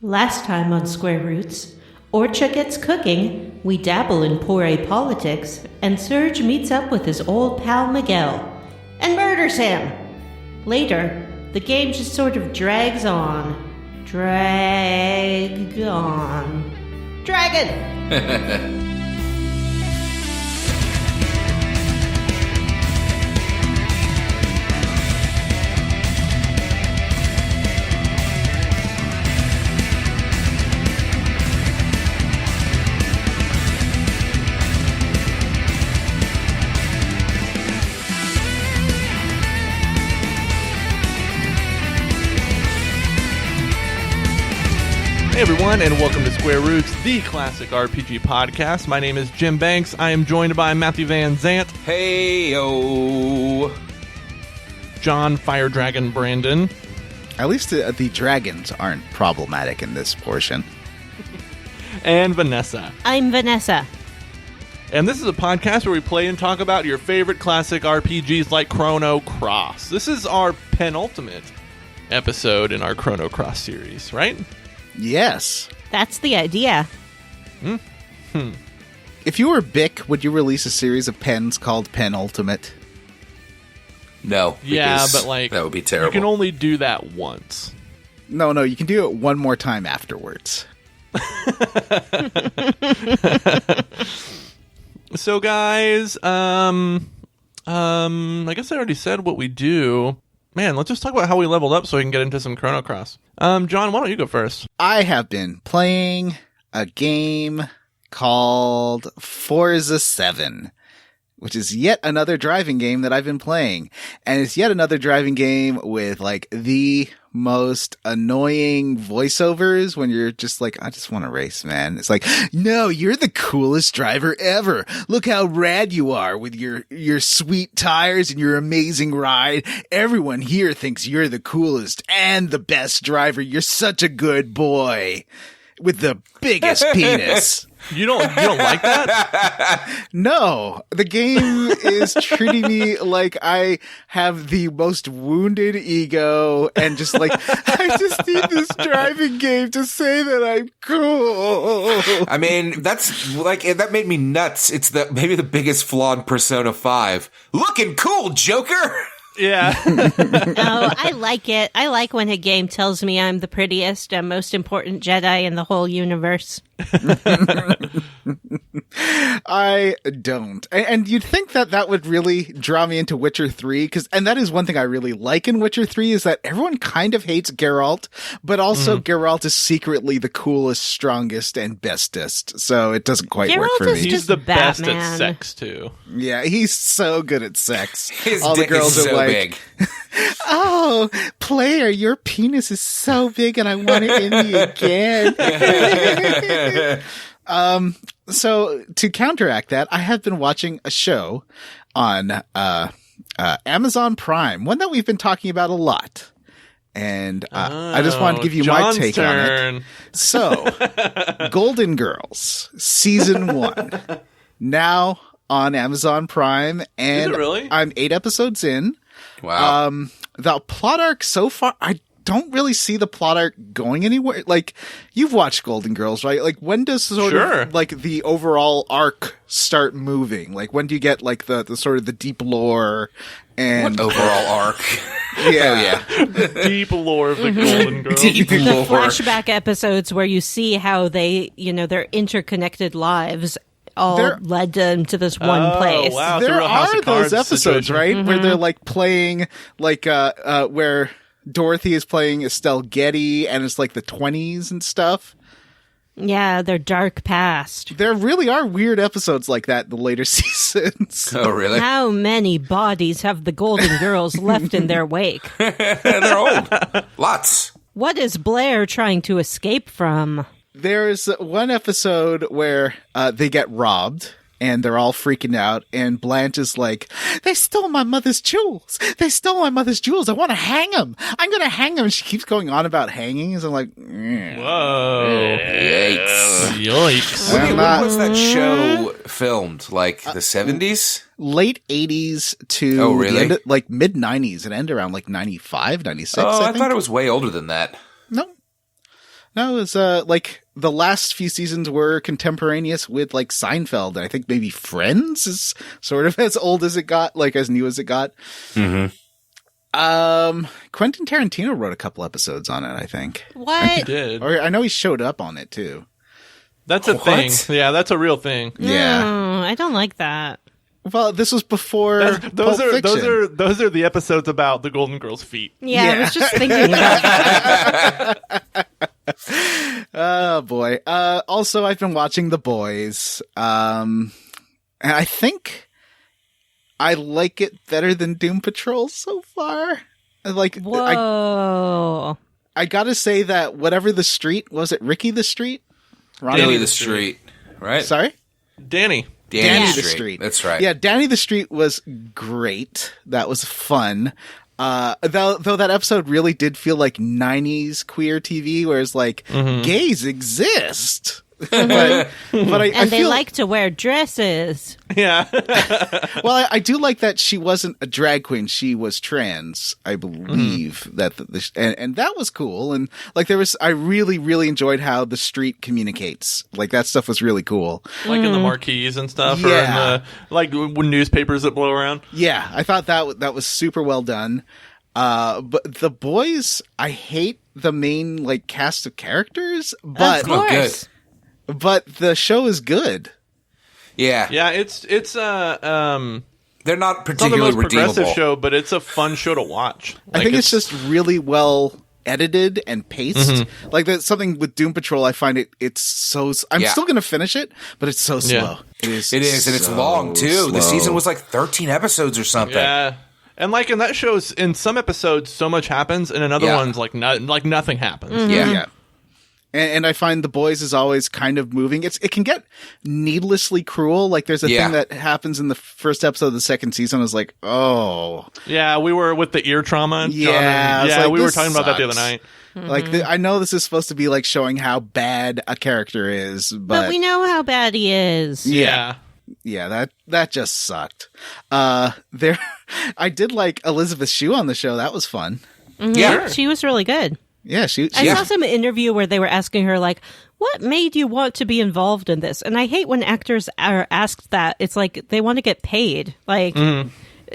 Last time on Square Roots, Orcha gets cooking, we dabble in Pore politics, and Serge meets up with his old pal Miguel and murders him. Later, the game just sort of drags on. Dragon! Hey everyone, and welcome to Square Roots, the classic RPG podcast. My name is Jim Banks. I am joined by Matthew Van Zant. Hey-o. John Fire Dragon Brandon. At least the dragons aren't problematic in this portion. And Vanessa. I'm Vanessa. And this is a podcast where we play and talk about your favorite classic RPGs like Chrono Cross. This is our penultimate episode in our Chrono Cross series, right? Yes. That's the idea. If you were Bic, would you release a series of pens called Penultimate? No. Yeah, but like that would be terrible. You can only do that once. No, you can do it one more time afterwards. So guys, I guess I already said what we do. Man, let's just talk about how we leveled up so we can get into some Chrono Cross. John, why don't you go first? I have been playing a game called Forza 7, which is yet another driving game that I've been playing. And it's yet another driving game with like the most annoying voiceovers when you're just like, I just want to race, man. It's like, no, you're the coolest driver ever. Look how rad you are with your sweet tires and your amazing ride. Everyone here thinks you're the coolest and the best driver. You're such a good boy with the biggest penis. You don't like that? No, the game is treating me like I have the most wounded ego and just like, I just need this driving game to say that I'm cool. I mean, that's like, that made me nuts. It's maybe the biggest flaw in Persona 5. Looking cool, Joker! Yeah. Oh, I like it. I like when a game tells me I'm the prettiest and most important Jedi in the whole universe. I don't. And you'd think that would really draw me into Witcher 3, and that is one thing I really like in Witcher 3 is that everyone kind of hates Geralt, but also Geralt is secretly the coolest, strongest, and bestest, so it doesn't quite work for me. He's the best Batman. at sex, too. Yeah, he's so good at sex. His All dick the girls is are so like, big. oh, player, your penis is so big and I want it in me again. So to counteract that, I have been watching a show on Amazon Prime, one that we've been talking about a lot. And I just wanted to give you John's my take turn. on it. So, Golden Girls, Season 1, now on Amazon Prime. And Is it really? I'm 8 episodes in. Wow. The plot arc so far, I don't really see the plot arc going anywhere. Like, you've watched Golden Girls, right? Like, when does sort of, like, the overall arc start moving? Like, when do you get, like, the sort of the deep lore and... What overall arc? Yeah. Oh, yeah. Deep lore of the Golden Girls. Deep The lore. flashback episodes where you see how they, their interconnected lives all led them to this one place. Wow. It's a There real House are of Cards those episodes, situation. right? Where they're, like, playing, like, where Dorothy is playing Estelle Getty, and it's, like, the 20s and stuff. Yeah, their dark past. There really are weird episodes like that in the later seasons. Oh, really? How many bodies have the Golden Girls left in their wake? They're old. Lots. What is Blair trying to escape from? There's one episode where they get robbed, and they're all freaking out, and Blanche is like, they stole my mother's jewels! They stole my mother's jewels! I want to hang them! I'm gonna hang them! And she keeps going on about hangings. I'm like, Whoa. Yikes. Yikes. When was that show filmed? Like the 70s? Late 80s to Oh, really? the end of, like mid-90s. It ended around like 95, 96, Oh, I think. thought it was way older than that. No. No, it was like the last few seasons were contemporaneous with like Seinfeld. And I think maybe Friends is sort of as old as it got, like as new as it got. Mm-hmm. Quentin Tarantino wrote a couple episodes on it, I think. He What? did. Or I know he showed up on it too. That's a What? thing. Yeah, that's a real thing. Yeah. No, I don't like that. Well, this was before Those Pulp Fiction. those are the episodes about the Golden Girls' feet. Yeah, I Yeah. was just thinking about that. Oh boy. Also, I've been watching The Boys. And I think I like it better than Doom Patrol so far. Whoa. I gotta say that whatever the street, was it Ricky the Street? Ronnie Danny Billy the the Street, right? Sorry? Danny. Danny the Street. Street. That's right. Yeah, Danny the Street was great. That was fun. Though that episode really did feel like 90s queer TV, where it's like, gays exist. but I And they feel, like to wear dresses. Yeah. well, I do like that she wasn't a drag queen. She was trans, I believe. And that was cool. And like I really, really enjoyed how the street communicates. Like that stuff was really cool. Like in the marquees and stuff, or in Yeah. the like newspapers that blow around. Yeah, I thought that was super well done. But The Boys, I hate the main like cast of characters, but Of Oh, good. course. but the show is good. Yeah. Yeah, it's They're not not the particularly most redeemable. progressive show, but it's a fun show to watch. I think it's just really well edited and paced. Mm-hmm. Like that's something with Doom Patrol. I find it's so. I'm Yeah. still gonna finish it, but it's so slow. Yeah. It is, It is, and it's so long too. The slow. season was like 13 episodes or something. yeah. And like in that show's, in some episodes, so much happens, and in other Yeah. ones, like nothing happens. Yeah. Yeah. And I find The Boys is always kind of moving. It can get needlessly cruel. Like there's a Yeah. thing that happens in the first episode of the second season. I was like, oh, Yeah, we were with the ear trauma. Yeah, John, I was yeah, like, we were this talking about that the other sucks. night. like I know this is supposed to be like showing how bad a character is, But we know how bad he is. Yeah. yeah, that just sucked. There, I did like Elizabeth Shue on the show. That was fun. Yeah. She was really good. Yeah, she I saw some interview where they were asking her, like, what made you want to be involved in this? And I hate when actors are asked that. It's like they want to get paid. Like,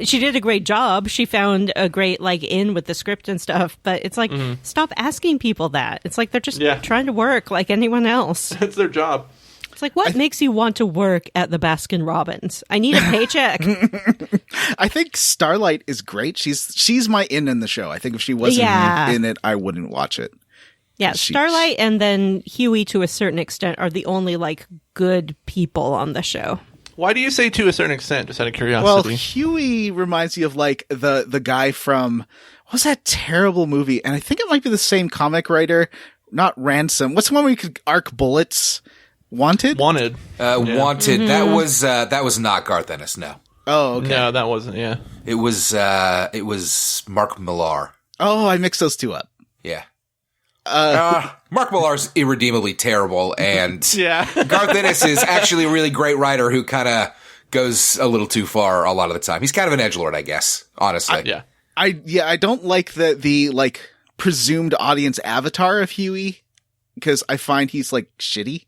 she did a great job. She found a great, like, in with the script and stuff. But it's like, stop asking people that. It's like they're just trying to work like anyone else. That's their job. It's like, what makes you want to work at the Baskin Robbins? I need a paycheck. I think Starlight is great. She's my in the show. I think if she wasn't Yeah. in it, I wouldn't watch it. Yeah, Starlight and then Huey, to a certain extent, are the only, like, good people on the show. Why do you say to a certain extent, just out of Well, curiosity? Huey reminds me of like the guy from what's that terrible movie? And I think it might be the same comic writer, not Ransom. What's the one where you could arc bullets? Wanted? Wanted. Wanted. That was not Garth Ennis. No, Oh, okay. No, that wasn't, yeah. it was Mark Millar. Oh, I mixed those two up. Yeah. Mark Millar's irredeemably terrible, and Yeah. Garth Ennis is actually a really great writer who kind of goes a little too far a lot of the time. He's kind of an edgelord, I guess. Honestly, Yeah. I don't like the like presumed audience avatar of Huey because I find he's like shitty.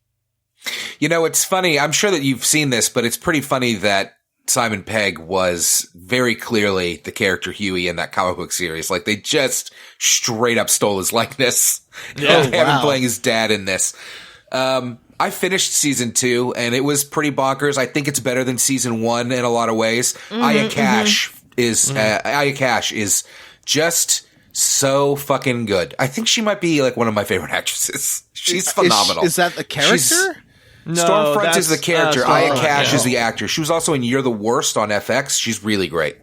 You know, it's funny. I'm sure that you've seen this, but it's pretty funny that Simon Pegg was very clearly the character Huey in that comic book series. Like, they just straight up stole his likeness. Yeah. And have him wow. playing his dad in this. I finished season 2, and it was pretty bonkers. I think it's better than season 1 in a lot of ways. Aya Cash is just so fucking good. I think she might be like one of my favorite actresses. She's phenomenal. Is that the character? No, Stormfront is the that's, character. Stormfront, Aya Cash yeah. is the actor. She was also in You're the Worst on FX. She's really great.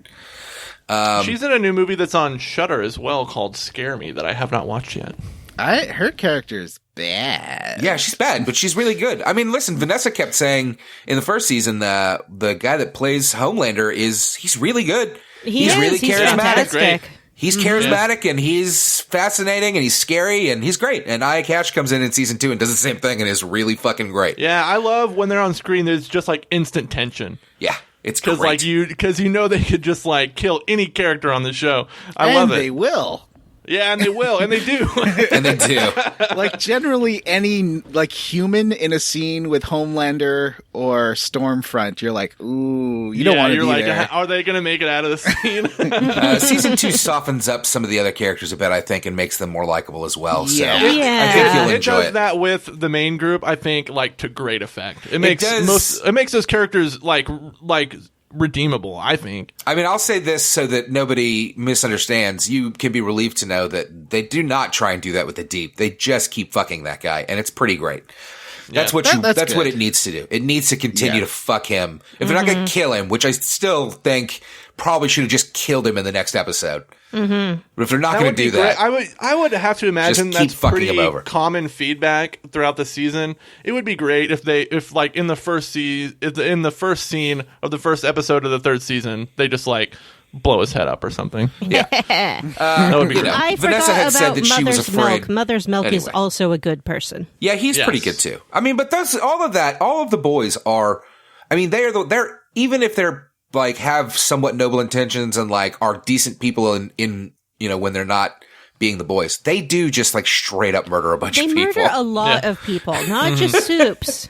She's in a new movie that's on Shudder as well called Scare Me that I have not watched yet. Her character is bad. Yeah, she's bad, but she's really good. I mean, listen, Vanessa kept saying in the first season the guy that plays Homelander he's really good. He's really He's charismatic. fantastic. He's charismatic and he's fascinating and he's scary and he's great. And Aya Cash comes in season 2 and does the same thing and is really fucking great. Yeah, I love when they're on screen. There's just like instant tension Yeah, it's because great. because you know they could just like kill any character on the show. I and love it. they will. Yeah, and they will, and they do. And they do. Like, generally, any, like, human in a scene with Homelander or Stormfront, you're like, ooh, you don't want to be like, there. are they going to make it out of the scene? Season 2 softens up some of the other characters a bit, I think, and makes them more likable as well. So Yeah. I think you'll It enjoy does it. that with the main group, I think, like, to great effect. It makes does. it makes those characters like redeemable, I think. I mean, I'll say this so that nobody misunderstands. You can be relieved to know that they do not try and do that with the Deep. They just keep fucking that guy, and it's pretty great. That's what that's what it needs to do. It needs to continue to fuck him. If they're not going to kill him, which I still think probably should have just killed him in the next episode. But if they're not going to do that, I would have to imagine just keep that's fucking pretty him over. common feedback throughout the season. It would be great if like in the first scene of the first episode of the third season, they just like blow his head up or something. yeah. That would be great. I Vanessa forgot had about said that she was Mother's afraid. Milk. Mother's Milk is Anyway. also a good person. Yeah, he's Yes. pretty good too. I mean, but that's all of that. All of the boys are. I mean, they're even if they're like have somewhat noble intentions and like are decent people in when they're not being the boys, they do just like straight up murder a bunch They of people. murder a lot of people, not just soups.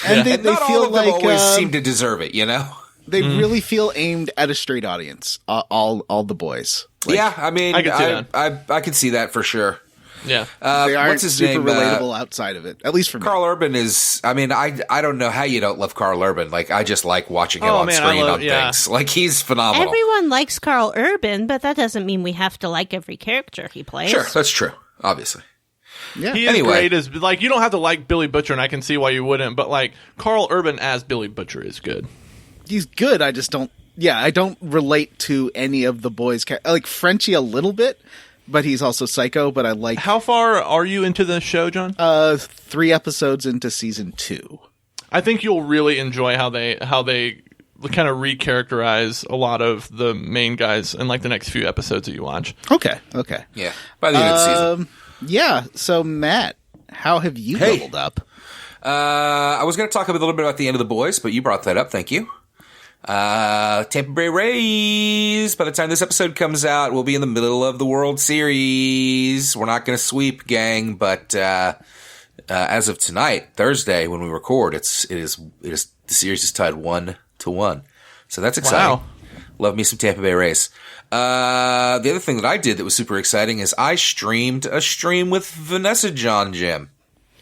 And they Not all feel of them like always seem to deserve it, you know. they really feel aimed at a straight audience. All the boys. Like, Yeah, I mean, I can see that. I can see that for sure. Yeah. they aren't what's his super name? relatable outside of it. At least for me. Carl Urban is. I mean, I don't know how you don't love Carl Urban. Like, I just like watching him Oh, on man, screen I love- on yeah. things. Like, he's phenomenal. Everyone likes Carl Urban, but that doesn't mean we have to like every character he plays. Sure, that's true. Obviously. Yeah. He is Anyway. great as like you don't have to like Billy Butcher, and I can see why you wouldn't. But like Carl Urban as Billy Butcher is good. He's good. I just don't. Yeah, I don't relate to any of the boys. I like Frenchie a little bit, but he's also psycho. But I like How far are you into the show, John? 3 episodes into season 2. I think you'll really enjoy how they kind of recharacterize a lot of the main guys in like the next few episodes that you watch. Okay. Yeah. By the end of the season. Yeah. So Matt, how have you Hey. leveled up? I was going to talk a little bit about the end of the boys, but you brought that up. Thank you. Tampa Bay Rays. By the time this episode comes out, we'll be in the middle of the World Series. We're not going to sweep, gang, but as of tonight, Thursday, when we record, it is the series is tied 1-1. So that's exciting. Wow. Love me some Tampa Bay Rays. The other thing that I did that was super exciting is I streamed a stream with Vanessa John Jim.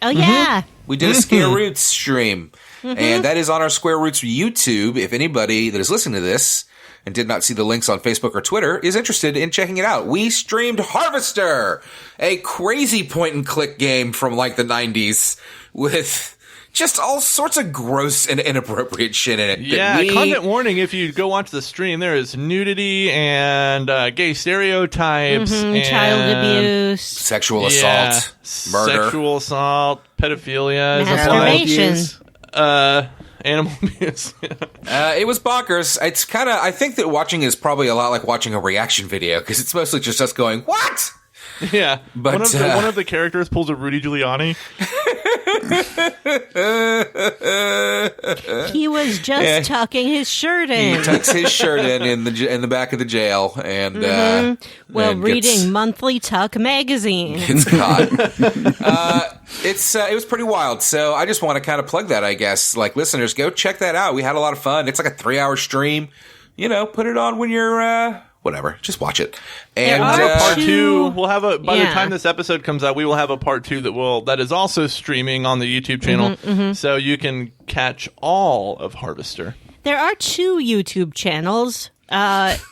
Oh, yeah. We did a Scare Roots stream, and that is on our Square Roots YouTube. If anybody that is listening to this and did not see the links on Facebook or Twitter is interested in checking it out, we streamed Harvester, a crazy point-and-click game from like the 90s with just all sorts of gross and inappropriate shit in it. Yeah, content warning, if you go watch the stream, there is nudity and gay stereotypes and Child abuse. Sexual assault, murder. sexual assault, pedophilia, is Masturbation. applied, animal abuse. It was bonkers. It's kind of, I think that watching is probably a lot like watching a reaction video because it's mostly just us going, what? Yeah, But, one of the characters pulls a Rudy Giuliani. He was just tucking his shirt He in. tucks his shirt in the back of the jail and While and reading Monthly Tuck magazine. gets caught. It was pretty wild. So I just want to kind of plug that, I guess. Like, listeners, go check that out. We had a lot of fun. It's like a 3-hour stream. You know, put it on when you're whatever. Just watch it. And There are Part two- two, we'll have by the yeah. time this episode comes out, we will have a part 2 that is also streaming on the YouTube channel, so you can catch all of Harvester. There are 2 YouTube channels.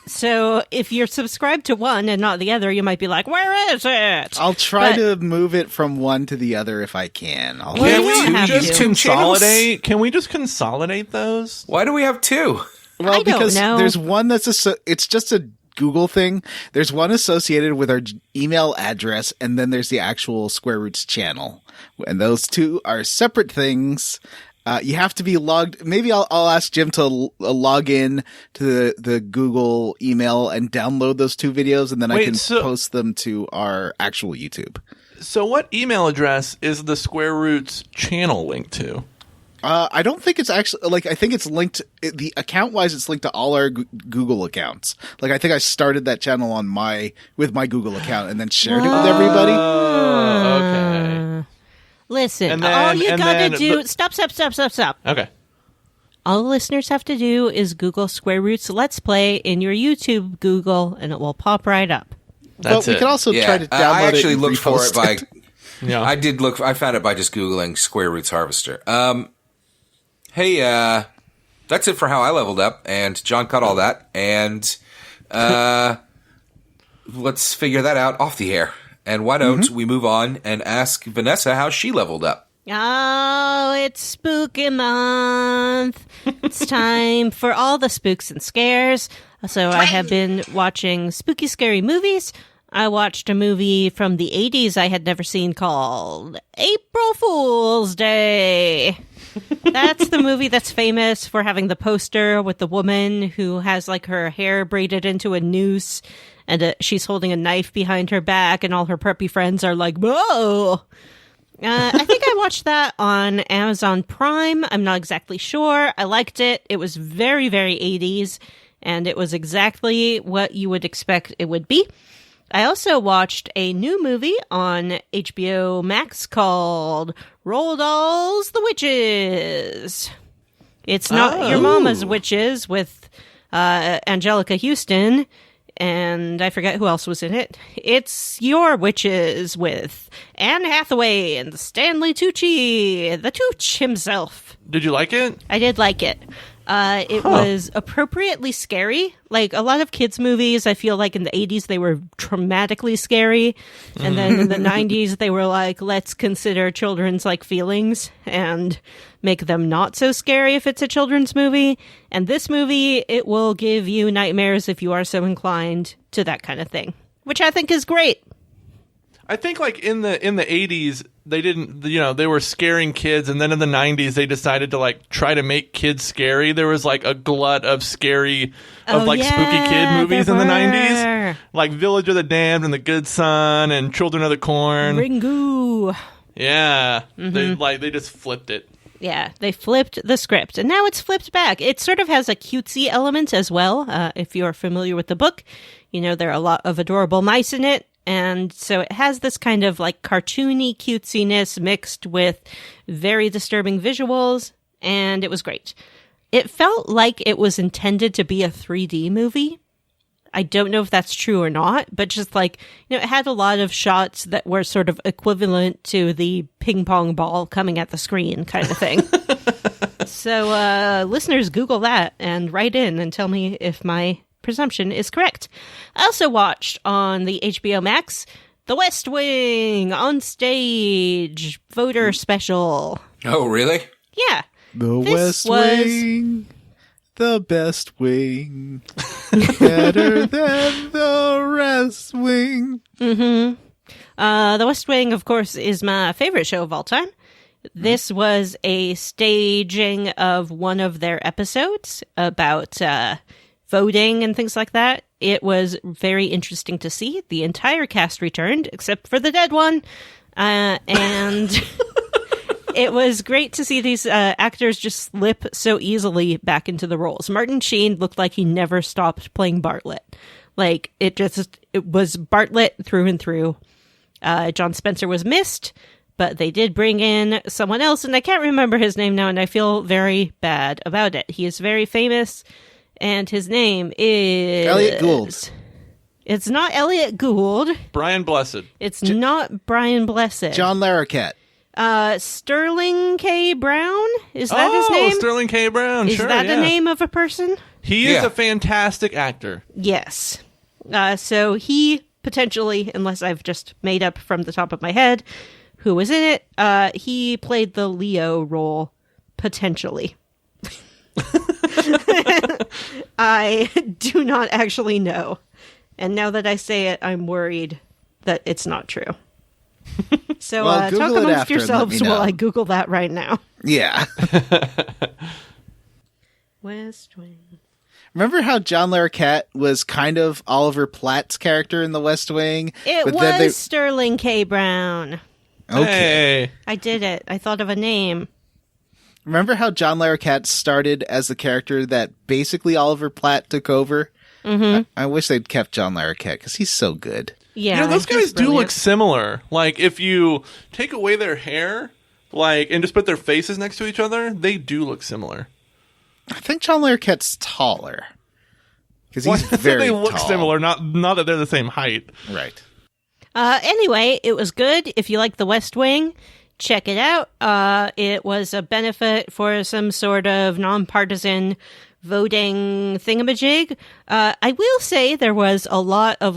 So if you're subscribed to one and not the other, you might be like, where is it? I'll try But- to move it from one to the other if I can. Well, you don't have just to. consolidate? Can we just consolidate those? why do we have 2? Well, I don't because know. there's one it's just a Google thing. There's one associated with our email address, and then there's the actual Square Roots channel. And those 2 are separate things. You have to be logged. Maybe I'll ask Jim to log in to the Google email and download those 2 videos, and then I Wait, can so- post them to our actual YouTube. So what email address is the Square Roots channel linked to? I don't think it's actually, like, I think it's linked, the account-wise, it's linked to all our Google accounts. Like, I think I started that channel with my Google account and then shared it with everybody. Oh, okay. Listen, And then- all you and gotta then- do... but- Stop. Okay. All the listeners have to do is Google Square Roots Let's Play in your YouTube Google, and it will pop right up. That's But we it. can also try to download I actually it and looked for it repost by. Yeah. I did look. I found it by just googling Square Roots Harvester. Hey, that's it for how I leveled up, and John cut all that, and let's figure that out off the air. And why don't we move on and ask Vanessa how she leveled up? Oh, it's spooky month. It's time for all the spooks and scares. So I have been watching spooky, scary movies. I watched a movie from the 80s I had never seen called April Fool's Day. That's the movie that's famous for having the poster with the woman who has like her hair braided into a noose and she's holding a knife behind her back and all her preppy friends are like, whoa. I think I watched that on Amazon Prime. I'm not exactly sure. I liked it. It was very, very 80s, and it was exactly what you would expect it would be. I also watched a new movie on HBO Max called Roald Dahl's The Witches. It's not your mama's witches with Angelica Houston, and I forget who else was in it. It's your witches with Anne Hathaway and Stanley Tucci, the Tooch himself. Did you like it? I did like it. It was appropriately scary. Like a lot of kids' movies, I feel like in the 80s they were traumatically scary. And then in the 90s they were like, let's consider children's like feelings and make them not so scary if it's a children's movie. And this movie, it will give you nightmares if you are so inclined to that kind of thing, which I think is great. I think like in the 80s they didn't, they were scaring kids, and then in the 90s they decided to like try to make kids scary. There was like a glut of scary spooky kid movies in the 90s, like Village of the Damned and The Good Son and Children of the Corn. Ringu. Yeah. They just flipped it. Yeah, they flipped the script, and now it's flipped back. It sort of has a cutesy element as well. If you're familiar with the book, there are a lot of adorable mice in it. And so it has this kind of like cartoony cutesiness mixed with very disturbing visuals, and it was great. It felt like it was intended to be a 3D movie. I don't know if that's true or not, but just like, it had a lot of shots that were sort of equivalent to the ping pong ball coming at the screen kind of thing. So listeners, Google that and write in and tell me if my presumption is correct. I also watched on the HBO Max The West Wing on Stage voter special. Oh, really? Yeah. The This West Wing, the best wing, better than the rest wing. The West Wing, of course, is my favorite show of all time. This was a staging of one of their episodes about voting and things like that. It was very interesting to see. The entire cast returned, except for the dead one. And it was great to see these actors just slip so easily back into the roles. Martin Sheen looked like he never stopped playing Bartlett. Like, it was Bartlett through and through. John Spencer was missed, but they did bring in someone else, and I can't remember his name now, and I feel very bad about it. He is very famous. And his name is... Elliot Gould. It's not Elliot Gould. Brian Blessed. It's not Brian Blessed. John Larroquette. Sterling K. Brown? Is that his name? Sterling K. Brown, Is sure, that yeah. the name of a person? He is a fantastic actor. Yes. So he potentially, unless I've just made up from the top of my head who was in it, he played the Leo role, potentially. I do not actually know. And now that I say it, I'm worried that it's not true. So Well, Google talk it amongst after and let yourselves me know. while I Google that right now. Yeah. West Wing. Remember how John Larroquette was kind of Oliver Platt's character in The West Wing? It But was then they- Sterling K. Brown. Okay. Hey. I did it. I thought of a name. Remember how John Larroquette started as the character that basically Oliver Platt took over? Mm-hmm. I wish they'd kept John Larroquette because he's so good. Yeah, those guys do look similar. Like, if you take away their hair, like, and just put their faces next to each other, they do look similar. I think John Larroquette's taller. Because he's very they look tall. similar, not that they're the same height. Right. Anyway, it was good. If you like The West Wing, check it out. It was a benefit for some sort of nonpartisan voting thingamajig. I will say there was a lot of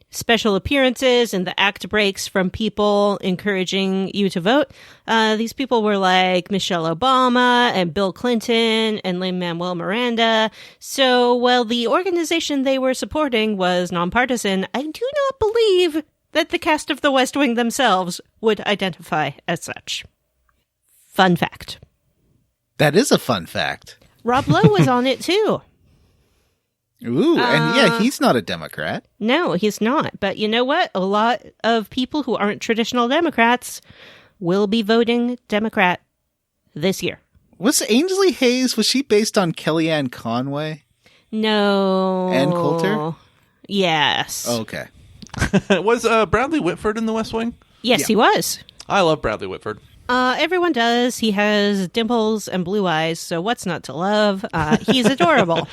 special appearances and the act breaks from people encouraging you to vote. These people were like Michelle Obama and Bill Clinton and Lin-Manuel Miranda. So while the organization they were supporting was nonpartisan, I do not believe that the cast of The West Wing themselves would identify as such. Fun fact. That is a fun fact. Rob Lowe was on it too. Ooh, and yeah, he's not a Democrat. No, he's not. But you know what? A lot of people who aren't traditional Democrats will be voting Democrat this year. Was Ainsley Hayes, was she based on Kellyanne Conway? No. Ann Coulter? Yes. Oh, okay. Was Bradley Whitford in The West Wing? Yes, Yeah. he was. I love Bradley Whitford. Everyone does. He has dimples and blue eyes, so what's not to love? He's adorable.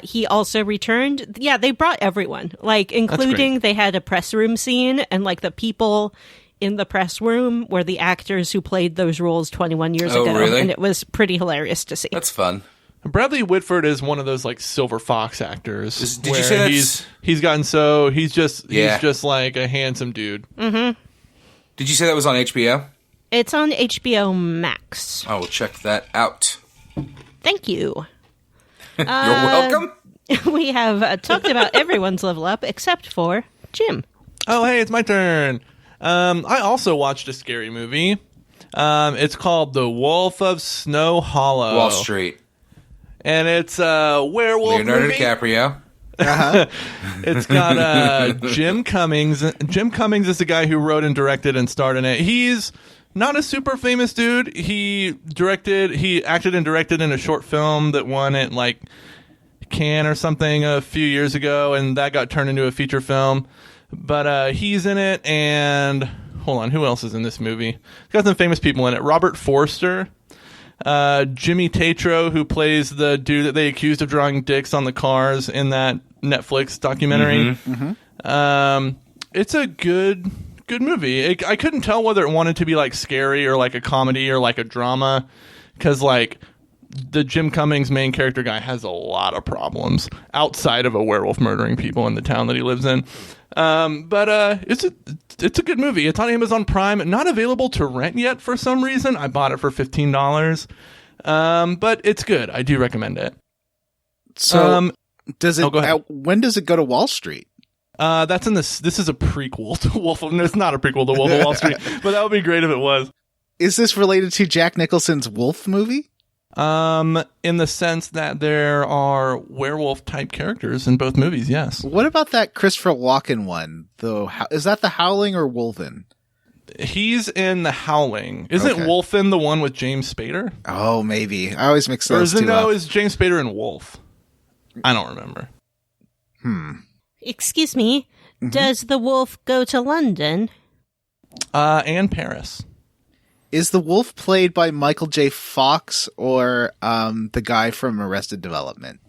He also returned. Yeah, they brought everyone, including they had a press room scene, and the people in the press room were the actors who played those roles 21 years ago. Really? And it was pretty hilarious to see. That's fun. Bradley Whitford is one of those silver fox actors. Did you say that's... he's gotten so he's just like a handsome dude. Mm-hmm. Did you say that was on HBO? It's on HBO Max. I will check that out. Thank you. You're welcome. We have talked about everyone's level up except for Jim. Oh, hey, it's my turn. I also watched a scary movie. It's called The Wolf of Snow Hollow. Wall Street. And it's a werewolf Leonardo movie. DiCaprio. Uh-huh. It's got Jim Cummings. Jim Cummings is the guy who wrote and directed and starred in it. He's not a super famous dude. He acted and directed in a short film that won at Cannes or something a few years ago, and that got turned into a feature film. But he's in it, and hold on, who else is in this movie? It's got some famous people in it. Robert Forster, Jimmy Tatro, who plays the dude that they accused of drawing dicks on the cars in that Netflix documentary. Mm-hmm. Mm-hmm. It's a good movie. I couldn't tell whether it wanted to be scary or a comedy or a drama, because the Jim Cummings main character guy has a lot of problems outside of a werewolf murdering people in the town that he lives in. But it's a good movie. It's on Amazon Prime, not available to rent yet for some reason. I bought it for $15. But it's good. I do recommend it. So does it? go ahead. When does it go to Wall Street? That's in this. This is a prequel to Wolf of. No, it's not a prequel to Wolf of Wall Street, but that would be great if it was. Is this related to Jack Nicholson's Wolf movie? In the sense that there are werewolf type characters in both movies. Yes. What about that Christopher Walken one? Is that The Howling or Wolfen? He's in The Howling. Isn't Wolfen the one with James Spader? Oh, maybe. I always mix those two up. Is James Spader in Wolf? I don't remember. Excuse me, does the wolf go to London? And Paris. Is the wolf played by Michael J. Fox or the guy from Arrested Development?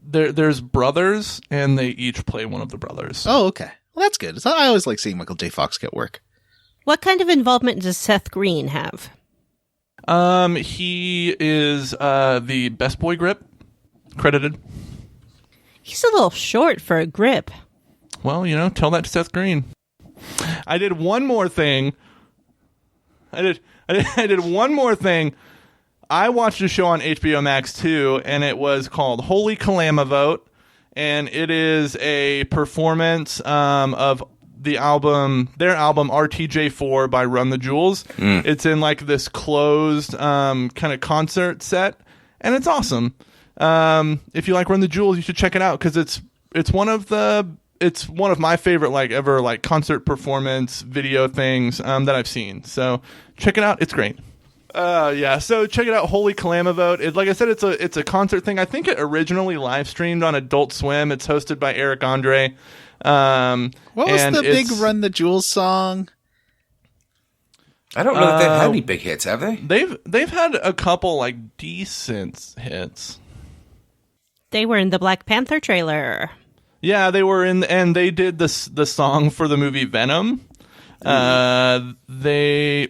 There's brothers, and they each play one of the brothers. Oh, okay. Well, that's good. I always like seeing Michael J. Fox get work. What kind of involvement does Seth Green have? He is the best boy grip credited. He's a little short for a grip. Well, tell that to Seth Green. I did one more thing. I did one more thing. I watched a show on HBO Max too, and it was called Holy Calamavote, and it is a performance of their album RTJ4 by Run the Jewels. It's in this closed kind of concert set, and it's awesome. If you like Run the Jewels, you should check it out, because it's one of the it's one of my favorite like ever like concert performance video things that I've seen. So check it out. It's great. Yeah, so check it out, Holy Calamavote. Like I said, it's a concert thing. I think it originally live streamed on Adult Swim. It's hosted by Eric Andre. What was the big Run the Jewels song? I don't know if they've had any big hits, have they? They've had a couple like decent hits. They were in the Black Panther trailer. Yeah, they were in, and they did the song for the movie Venom. They had the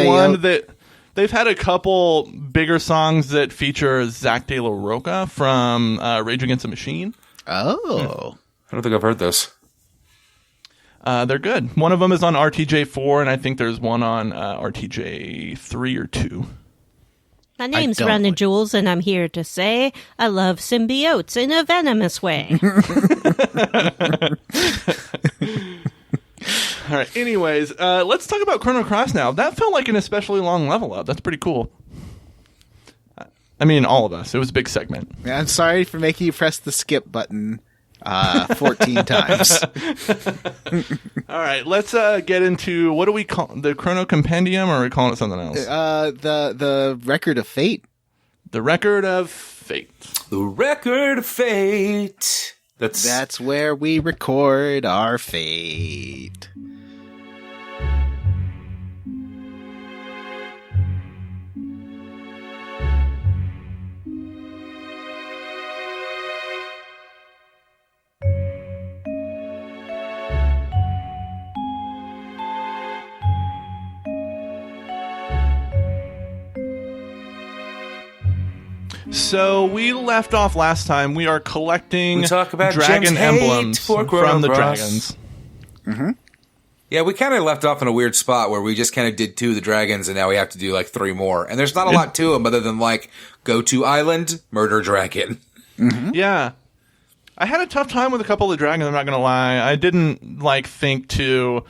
one that they've had a couple bigger songs that feature Zach De La Rocha from Rage Against the Machine. Oh, I don't think I've heard those. They're good. One of them is on RTJ4, and I think there's one on RTJ3 or 2. My name's Run and Jules, and I'm here to say I love symbiotes in a venomous way. All right. Anyways, let's talk about Chrono Cross now. That felt like an especially long level up. That's pretty cool. I mean, all of us. It was a big segment. Yeah, I'm sorry for making you press the skip button 14 times. All right. Let's get into, what do we call the Chrono Compendium, or are we calling it something else? The Record of Fate. The Record of Fate. The Record of Fate. That's where we record our fate. So we left off last time. We are collecting dragon Jim's emblems for from the Cross. dragons. Mm-hmm. Yeah, we kind of left off in a weird spot where we just kind of did 2 of the dragons, and now we have to do like 3 more. And there's not a lot to them other than like go to island, murder dragon. Mm-hmm. Yeah. I had a tough time with a couple of the dragons, I'm not going to lie. I didn't think to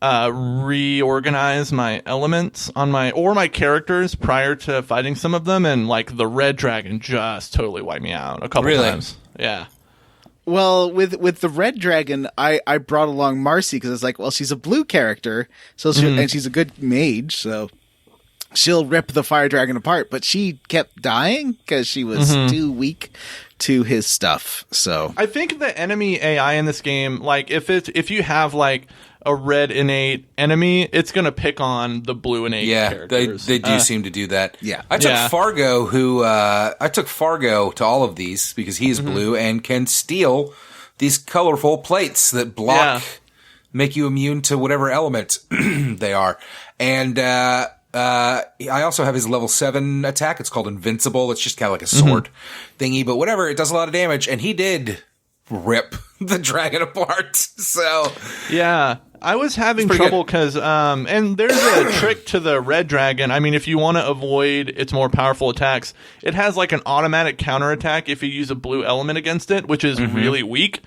reorganize my elements on my characters prior to fighting some of them, and like the red dragon just totally wiped me out a couple times. Yeah. Well, with the red dragon, I brought along Marcy because it's like, well, she's a blue character, so and she's a good mage, so she'll rip the fire dragon apart. But she kept dying because she was too weak to his stuff. So I think the enemy AI in this game, like if you have like a red innate enemy, it's gonna pick on the blue innate characters. They do seem to do that. Yeah. I took Fargo, to all of these because he's blue and can steal these colorful plates that block, make you immune to whatever element they are. And I also have his level 7 attack. It's called Invincible. It's just kind of like a sword thingy, but whatever. It does a lot of damage, and he did rip the dragon apart. So yeah, I was having trouble because and there's a trick to the red dragon. I mean, if you want to avoid its more powerful attacks, it has like an automatic counterattack if you use a blue element against it, which is really weak.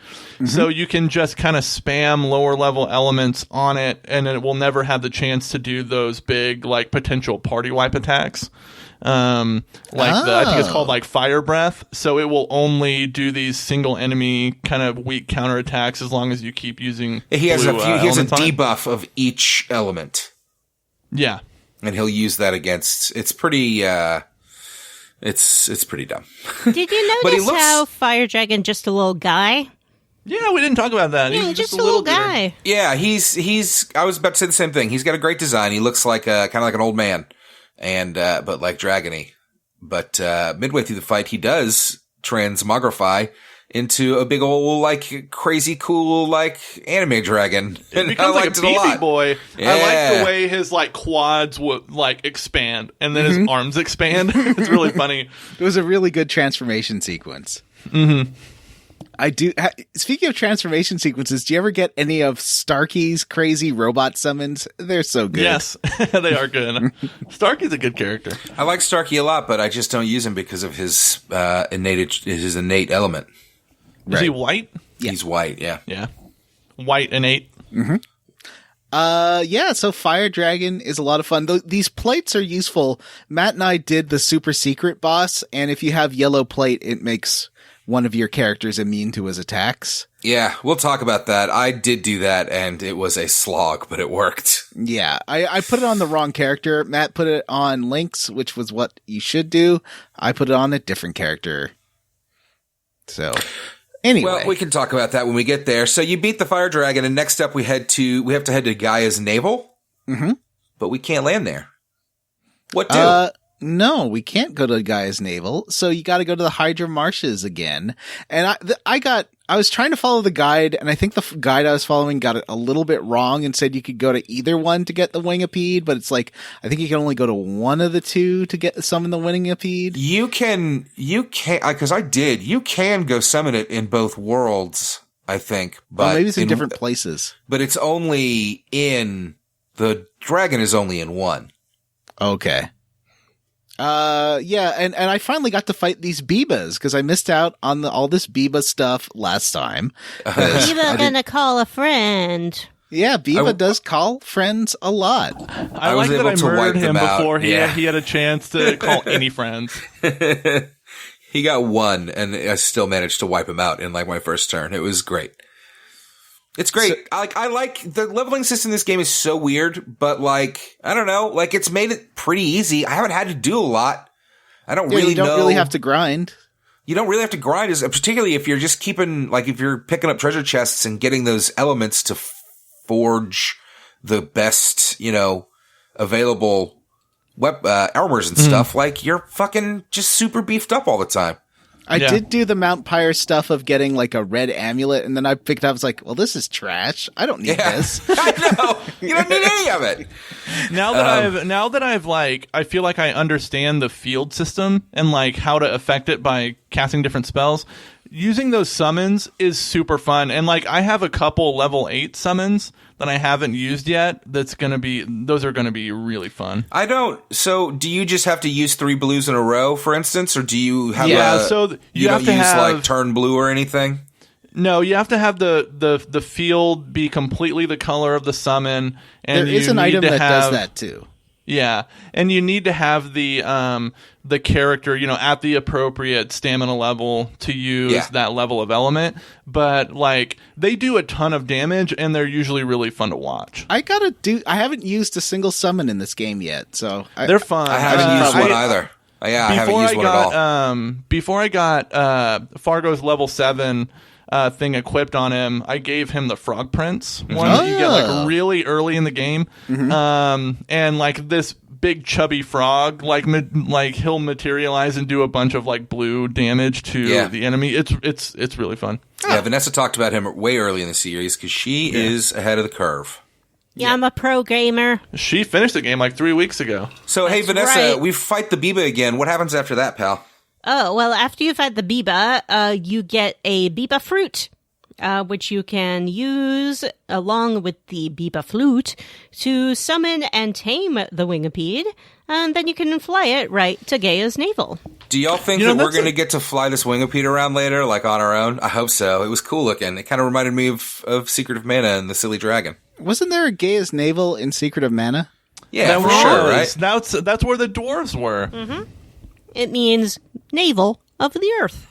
So you can just kind of spam lower level elements on it, and it will never have the chance to do those big like potential party wipe attacks. I think it's called like Fire Breath. So it will only do these single enemy kind of weak counterattacks as long as you keep using. He has blue, he has a debuff of each element. Yeah, and he'll use that against. It's pretty. It's pretty dumb. Did you notice how Fire Dragon just a little guy? Yeah, we didn't talk about that. Yeah, he's just a little guy. Yeah, he's. I was about to say the same thing. He's got a great design. He looks like kind of like an old man. And, but like dragony. But, midway through the fight, he does transmogrify into a big old, like, crazy cool, like, anime dragon. It becomes like a beefy boy. Yeah. I like the way his, like, quads would, like, expand, and then his arms expand. It's really funny. It was a really good transformation sequence. I do. Speaking of transformation sequences, do you ever get any of Starkey's crazy robot summons? They're so good. Yes, they are good. Starkey's a good character. I like Starkey a lot, but I just don't use him because of his innate element. Is he white? Yeah. He's white. Yeah. Yeah. White innate. Yeah, so Fire Dragon is a lot of fun. These plates are useful. Matt and I did the super secret boss, and if you have yellow plate, it makes one of your characters immune to his attacks. Yeah, we'll talk about that. I did do that, and it was a slog, but it worked. Yeah, I put it on the wrong character. Matt put it on Lynx, which was what you should do. I put it on a different character. So, anyway. Well, we can talk about that when we get there. So you beat the fire dragon, and next up we have to head to Gaia's navel. Mm-hmm. But we can't land there. What do? No, we can't go to Gaia's navel, so you got to go to the Hydra Marshes again. And I was trying to follow the guide, and I think the guide I was following got it a little bit wrong and said you could go to either one to get the Wingipede, but it's like, I think you can only go to one of the two to get summon the Wingipede. You can, because I did, you can go summon it in both worlds, I think. But maybe it's in different places. But it's only the dragon is only in one. Okay. Yeah, and I finally got to fight these Bibas because I missed out on all this Biba stuff last time. Biba gonna call a friend. Yeah, Biba does call friends a lot. I like that I murdered him before he had a chance to call any friends. He got one, and I still managed to wipe him out in like my first turn. It was great. It's great. So, I like the leveling system in this game is so weird, but like, I don't know, like it's made it pretty easy. I haven't had to do a lot. I don't really know. You don't really have to grind. You don't really have to grind, particularly if you're just if you're picking up treasure chests and getting those elements to forge the best, available armors and stuff. Like you're fucking just super beefed up all the time. I did do the Mount Pyre stuff of getting like a red amulet, and then I picked up, I was like, well, this is trash. I don't need this. I know. You don't need any of it. Now that I've I feel like I understand the field system and like how to affect it by casting different spells. Using those summons is super fun. And like I have a couple level 8 summons that I haven't used yet. Those are going to be really fun. So do you just have to use 3 blues in a row, for instance, or do you have you don't use like turn blue or anything? No, you have to have the field be completely the color of the summon, and there is an item that does that too. Yeah, and you need to have the character, at the appropriate stamina level to use that level of element. But like they do a ton of damage, and they're usually really fun to watch. I haven't used a single summon in this game yet, so they're fun. I haven't used one either. I haven't used one at all. Before I got Fargo's level 7 thing equipped on him, I gave him the Frog Prince one that you get like really early in the game. Mm-hmm. And like this big chubby frog, like he'll materialize and do a bunch of like blue damage to the enemy. It's really fun. Yeah, Vanessa talked about him way early in the series because she is ahead of the curve. Yeah, I'm a pro gamer. She finished the game like 3 weeks ago. So, hey, Vanessa, we fight the Biba again. What happens after that, pal? Oh, well, after you fight the Biba, you get a Biba fruit, which you can use along with the Biba flute to summon and tame the Wingipede, and then you can fly it right to Gaia's navel. Do y'all think that we're going to get to fly this Wingipede around later, like on our own? I hope so. It was cool looking. It kind of reminded me of Secret of Mana and the Silly Dragon. Wasn't there a Gaia's navel in Secret of Mana? Yeah, for sure, right? That's where the dwarves were. Mm-hmm. It means navel of the earth.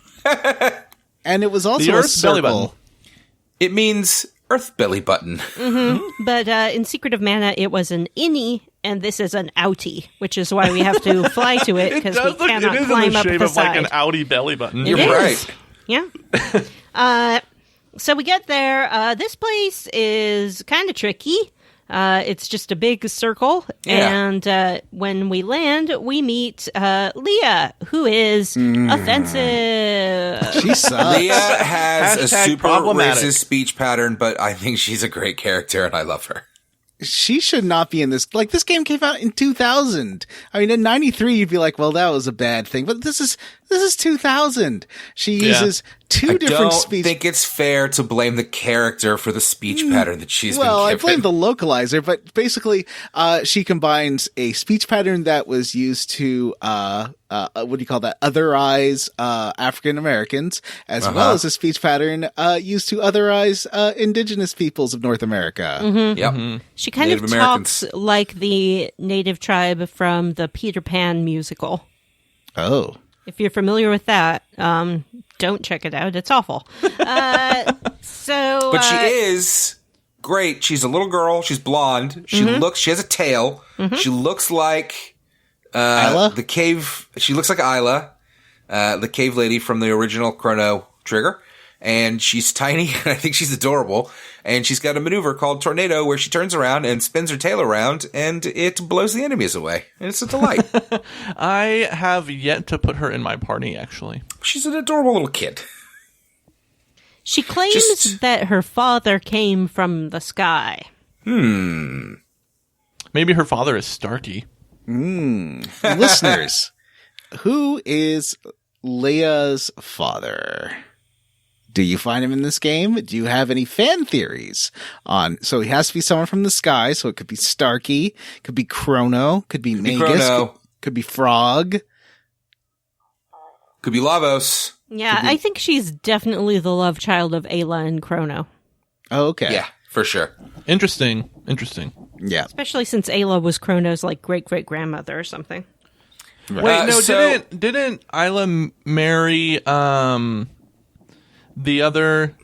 And it was also a circle. Belly button. It means earth belly button. Mm-hmm. But in Secret of Mana, it was an innie, and this is an outie, which is why we have to fly to it, because we cannot climb up the side. It is in the shape of like an outie belly button. You're right. Yeah. So we get there. This place is kind of tricky. It's just a big circle. Yeah. And when we land, we meet Leah, who is offensive. She sucks. Leah has a super racist speech pattern, but I think she's a great character, and I love her. She should not be in this. Like, this game came out in 2000. I mean, in 93, you'd be like, well, that was a bad thing. But this is 2000. She uses two different speech. I don't think it's fair to blame the character for the speech pattern that she's been given. Well, I blame the localizer, but basically, she combines a speech pattern that was used to, what do you call that? Otherize, African Americans, as well as a speech pattern, used to otherize, indigenous peoples of North America. Mm-hmm. Yep. Mm-hmm. She kind of talks like the native tribe from the Peter Pan musical. Oh. If you're familiar with that, don't check it out. It's awful. But she is great. She's a little girl. She's blonde. She has a tail. She looks like Isla? the cave. She looks like Isla, the cave lady from the original Chrono Trigger. And she's tiny, and I think she's adorable. And she's got a maneuver called Tornado where she turns around and spins her tail around, and it blows the enemies away. And it's a delight. I have yet to put her in my party, actually. She's an adorable little kid. She claims that her father came from the sky. Maybe her father is Starkey. Listeners, who is Leia's father? Do you find him in this game? Do you have any fan theories on? So he has to be someone from the sky. So it could be Starkey, could be Chrono, could be Magus, could be Frog, could be Lavos. Yeah, I think she's definitely the love child of Ayla and Chrono. Oh, okay. Yeah, for sure. Interesting. Yeah. Especially since Ayla was Chrono's like great-great-grandmother or something. Right. Wait, no, didn't Isla marry the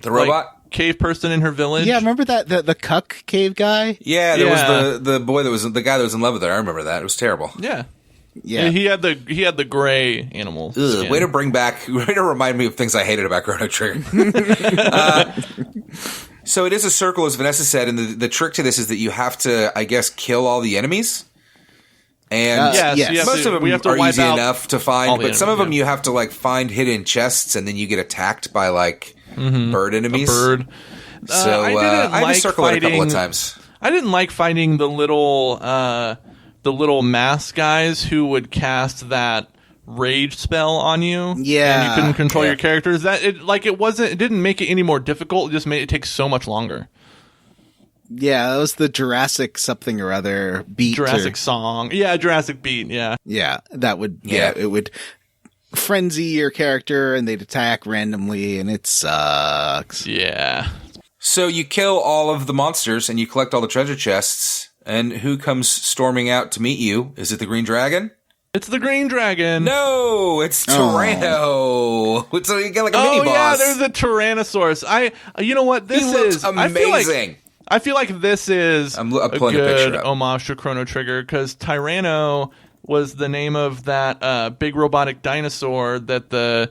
robot cave person in her village? Yeah, remember that the cuck cave guy? Yeah, there was the boy that was the guy that was in love with her. I remember that. It was terrible. Yeah. Yeah. He had the gray animal skin. Way to remind me of things I hated about Chrono Trigger. So it is a circle, as Vanessa said, and the trick to this is that you have to, I guess, kill all the enemies. And yes. most of them are easy enough to find, but some of them yeah. you have to like find hidden chests, and then you get attacked by like bird enemies. A bird. So I had to circle it a couple of times. I didn't like fighting the little mask guys who would cast that rage spell on you. Yeah. And you couldn't control your characters. It didn't make it any more difficult. It just made it take so much longer. Yeah, that was the Jurassic something or other beat. Jurassic song. Yeah, Jurassic beat, yeah. Yeah, that would, it would frenzy your character and they'd attack randomly and it sucks. Yeah. So you kill all of the monsters and you collect all the treasure chests, and who comes storming out to meet you? Is it the Green Dragon? It's the Green Dragon. No, it's Tyranno. So you get like a mini boss. Oh yeah, there's a Tyrannosaurus. You know what? This is amazing. I feel like this is I'm a pulling good a picture up. homage to Chrono Trigger, because Tyranno was the name of that big robotic dinosaur that the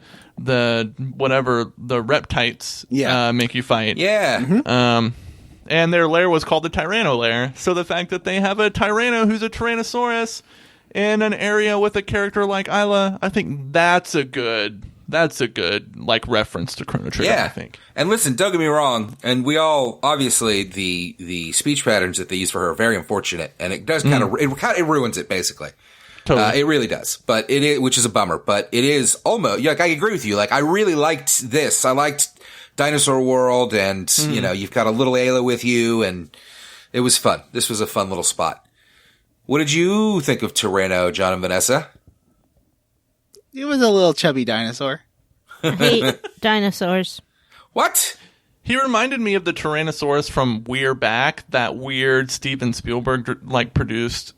reptites make you fight. Yeah. And their lair was called the Tyranno lair. So the fact that they have a Tyranno who's a Tyrannosaurus in an area with a character like Isla, I think that's a good like reference to Chrono Trigger. Yeah. I think. And listen, don't get me wrong, and we all obviously the speech patterns that they use for her are very unfortunate, and it does kind of it ruins it basically. Totally. It really does, but it is, which is a bummer. But it is almost like I agree with you. Like I really liked this. I liked Dinosaur World, and you've got a little Ayla with you, and it was fun. This was a fun little spot. What did you think of Tyranno, John and Vanessa? It was a little chubby dinosaur. I hate dinosaurs. What? He reminded me of the Tyrannosaurus from We're Back, that weird Steven Spielberg produced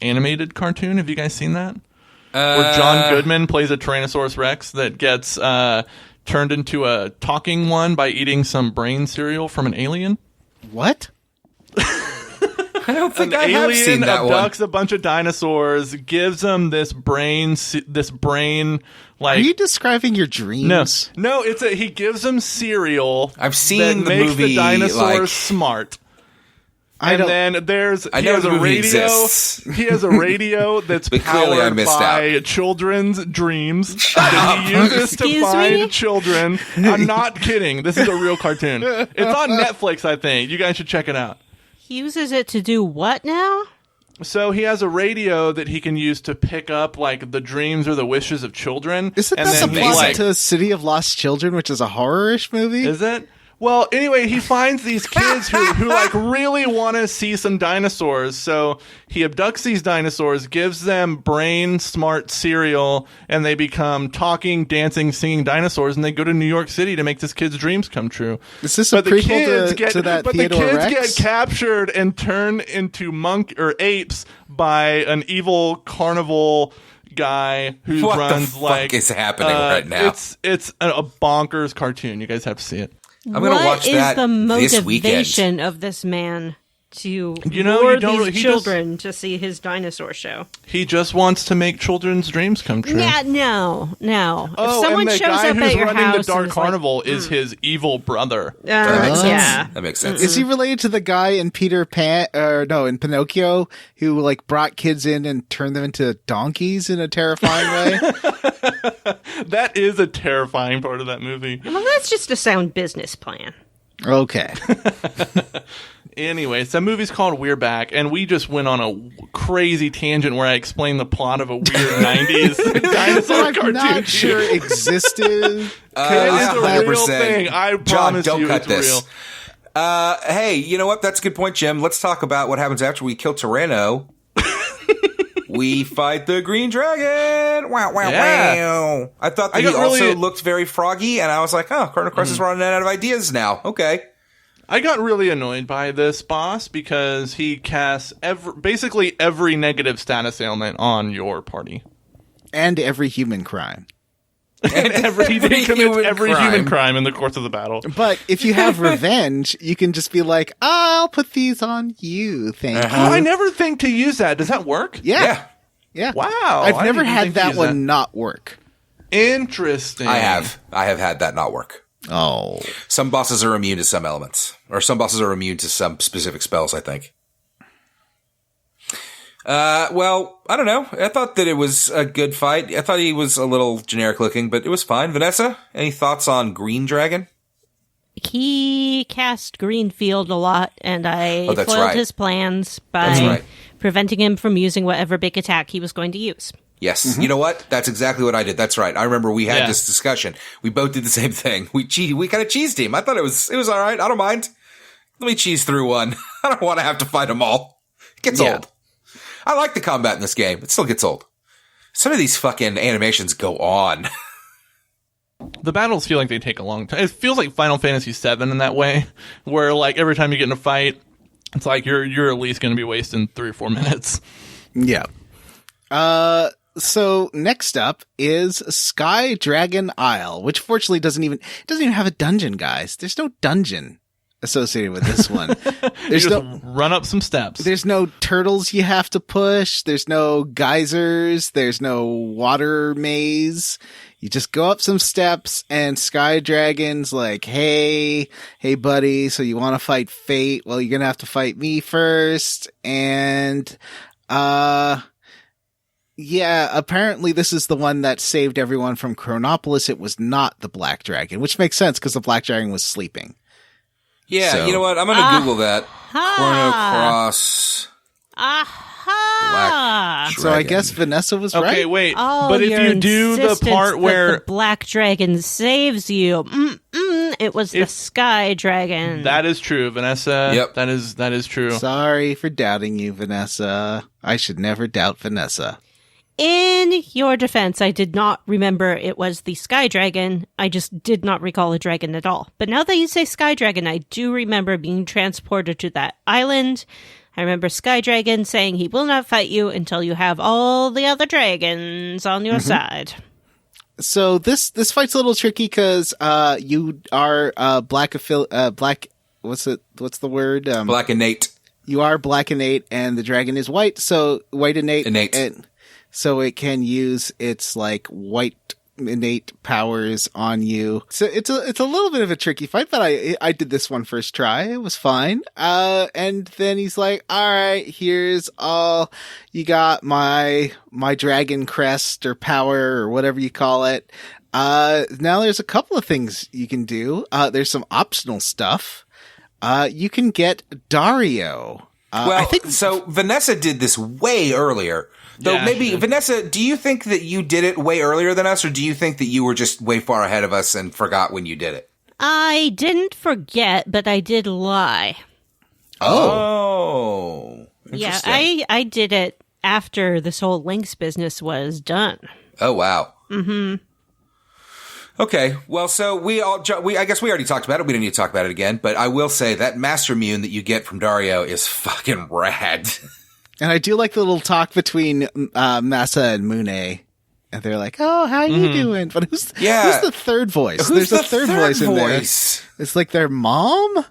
animated cartoon. Have you guys seen that? Where John Goodman plays a Tyrannosaurus Rex that gets turned into a talking one by eating some brain cereal from an alien. What? I don't think An I have alien seen that abducts one. a bunch of dinosaurs, gives them this brain like. Are you describing your dreams? No, he gives them cereal. I've seen that the makes movie, the dinosaurs like- smart. I don't. Then I he know has the a movie radio. exists. He has a radio that's But clearly I powered missed by children's dreams that he uses to Excuse find me? children. I'm not kidding. This is a real cartoon. It's on Netflix, I think. You guys should check it out. He uses it to do what now? So he has a radio that he can use to pick up like the dreams or the wishes of children. Isn't and that the then he, plot like, to City of Lost Children, which is a horror-ish movie? Is it? Well, anyway, he finds these kids who like really want to see some dinosaurs. So he abducts these dinosaurs, gives them brain smart cereal, and they become talking, dancing, singing dinosaurs, and they go to New York City to make this kid's dreams come true. Is this a prequel to that But Theodore the kids Rex? get captured and turned into apes by an evil carnival guy who What runs the like fuck is happening right now? It's a bonkers cartoon. You guys have to see it. I'm gonna watch that the this weekend. motivation of this man to you lure don't these really- children to see his dinosaur show? He just wants to make children's dreams come true. Yeah, no. Oh, if someone and the shows guy up who's at your running house the Dark and is like, Carnival is his evil brother. That makes sense. Yeah. That makes sense. Is he related to the guy in in Pinocchio who like brought kids in and turned them into donkeys in a terrifying way? That is a terrifying part of that movie. Well, that's just a sound business plan. Okay. Anyways, that movie's called We're Back, and we just went on a crazy tangent where I explained the plot of a weird 90s dinosaur I'm cartoon. not sure existed. It's a real 100%. thing. I John, promise don't you cut it's this. real. Hey, you know what? That's a good point, Jim. Let's talk about what happens after we kill Chrono. We fight the green dragon. Wow, wow, Yeah. wow. I thought that he got also really- looked very froggy, and I was like, oh, Chrono Cross is running out of ideas now. Okay. I got really annoyed by this boss because he casts basically every negative status ailment on your party. And every human crime. And he commits human every crime. human crime in the course of the battle. But if you have revenge, you can just be like, I'll put these on you. Thank you. Oh, I never think to use that. Does that work? Yeah. Wow. I've I never didn't even had think to that use one not work. Interesting. I have had that not work. Oh. Some bosses are immune to some elements, or some bosses are immune to some specific spells, I think. Well, I don't know. I thought that it was a good fight. I thought he was a little generic looking, but it was fine. Vanessa, any thoughts on Green Dragon? He cast Greenfield a lot, and I Oh, that's foiled right. his plans That's by right. preventing him from using whatever big attack he was going to use. Yes. You know what? That's exactly what I did. That's right. I remember we had Yeah. this discussion. We both did the same thing. We kind of cheesed him. I thought it was all right. I don't mind. Let me cheese through one. I don't want to have to fight them all. It gets Yeah. old. I like the combat in this game. It still gets old. Some of these fucking animations go on. The battles feel like they take a long time. It feels like Final Fantasy VII in that way, where like every time you get in a fight, it's like you're at least going to be wasting 3 or 4 minutes. Yeah. So next up is Sky Dragon Isle, which fortunately doesn't even have a dungeon, guys. There's no dungeon associated with this one. You There's just no run up some steps. There's no turtles you have to push. There's no geysers. There's no water maze. You just go up some steps and Sky Dragon's like, hey buddy, so you want to fight Fate? Well, you're going to have to fight me first. And, yeah, apparently this is the one that saved everyone from Chronopolis. It was not the Black Dragon, which makes sense because the Black Dragon was sleeping. Yeah, So- you know what? I'm going to Google that. Chrono Cross Aha! Black So I Dragon. guess Vanessa was right. Okay, wait. Oh, but if your you do the insistence part that where the Black Dragon saves you, it was the If- Sky Dragon. that is true, Vanessa. Yep. That is true. Sorry for doubting you, Vanessa. I should never doubt Vanessa. In your defense, I did not remember it was the Sky Dragon. I just did not recall a dragon at all. But now that you say Sky Dragon, I do remember being transported to that island. I remember Sky Dragon saying he will not fight you until you have all the other dragons on your side. So this fight's a little tricky because you are black. What's the word? Black Innate. You are black innate, and the dragon is white. So white innate. Innate. So it can use its like white innate powers on you. So it's a little bit of a tricky fight, but I did this one first try. It was fine. And then he's like, all right, here's all you got, my dragon crest or power or whatever you call it. Now there's a couple of things you can do. There's some optional stuff. You can get Dario. I think so. Vanessa did this way earlier. Though Yeah, maybe, she did. Vanessa, do you think that you did it way earlier than us, or do you think that you were just way far ahead of us and forgot when you did it? I didn't forget, but I did lie. Oh. Yeah, Interesting. I did it after this whole Lynx business was done. Oh, wow. Mm-hmm. Okay, well, so I guess we already talked about it. We don't need to talk about it again, but I will say that Master Mune that you get from Dario is fucking rad. And I do like the little talk between Masa and Mune. And they're like, "Oh, how you doing?" But who's the third voice? Who's There's a third voice in there. voice? It's like their mom?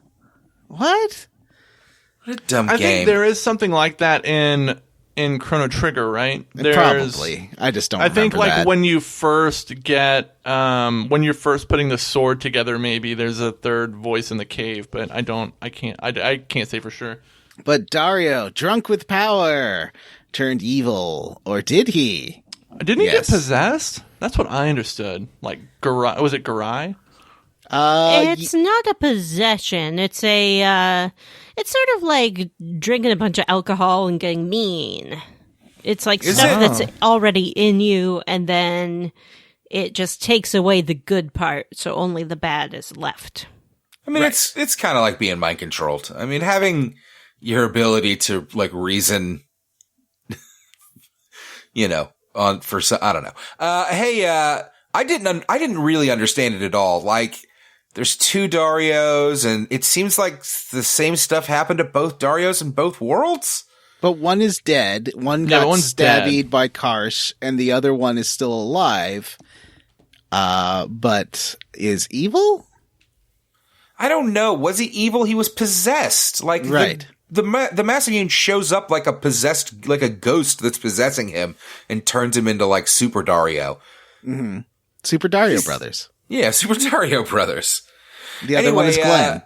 What? What a dumb I game. think there is something like that in Chrono Trigger, right? Probably. I just don't remember think like that. when you first get when you're first putting the sword together, maybe there's a third voice in the cave, but I can't say for sure. But Dario, drunk with power, turned evil. Or did he? Didn't he Yes. get possessed? That's what I understood. Like Garai, was it Garai? It's not a possession. It's it's sort of like drinking a bunch of alcohol and getting mean. It's like stuff that's already in you, and then it just takes away the good part, so only the bad is left. I mean, it's kind of like being mind controlled. I mean, having your ability to like reason, I don't know. I didn't really understand it at all. Like, there's two Darios, and it seems like the same stuff happened to both Darios in both worlds. But one is dead. One got one's stabbied by Karsh, and the other one is still alive. But is evil? I don't know. Was he evil? He was possessed. Like, right. The Macedonian shows up like like a ghost that's possessing him and turns him into like Super Dario. Mm-hmm. Super Dario Brothers. Yeah, Super Dario Brothers. The other one is Glenn.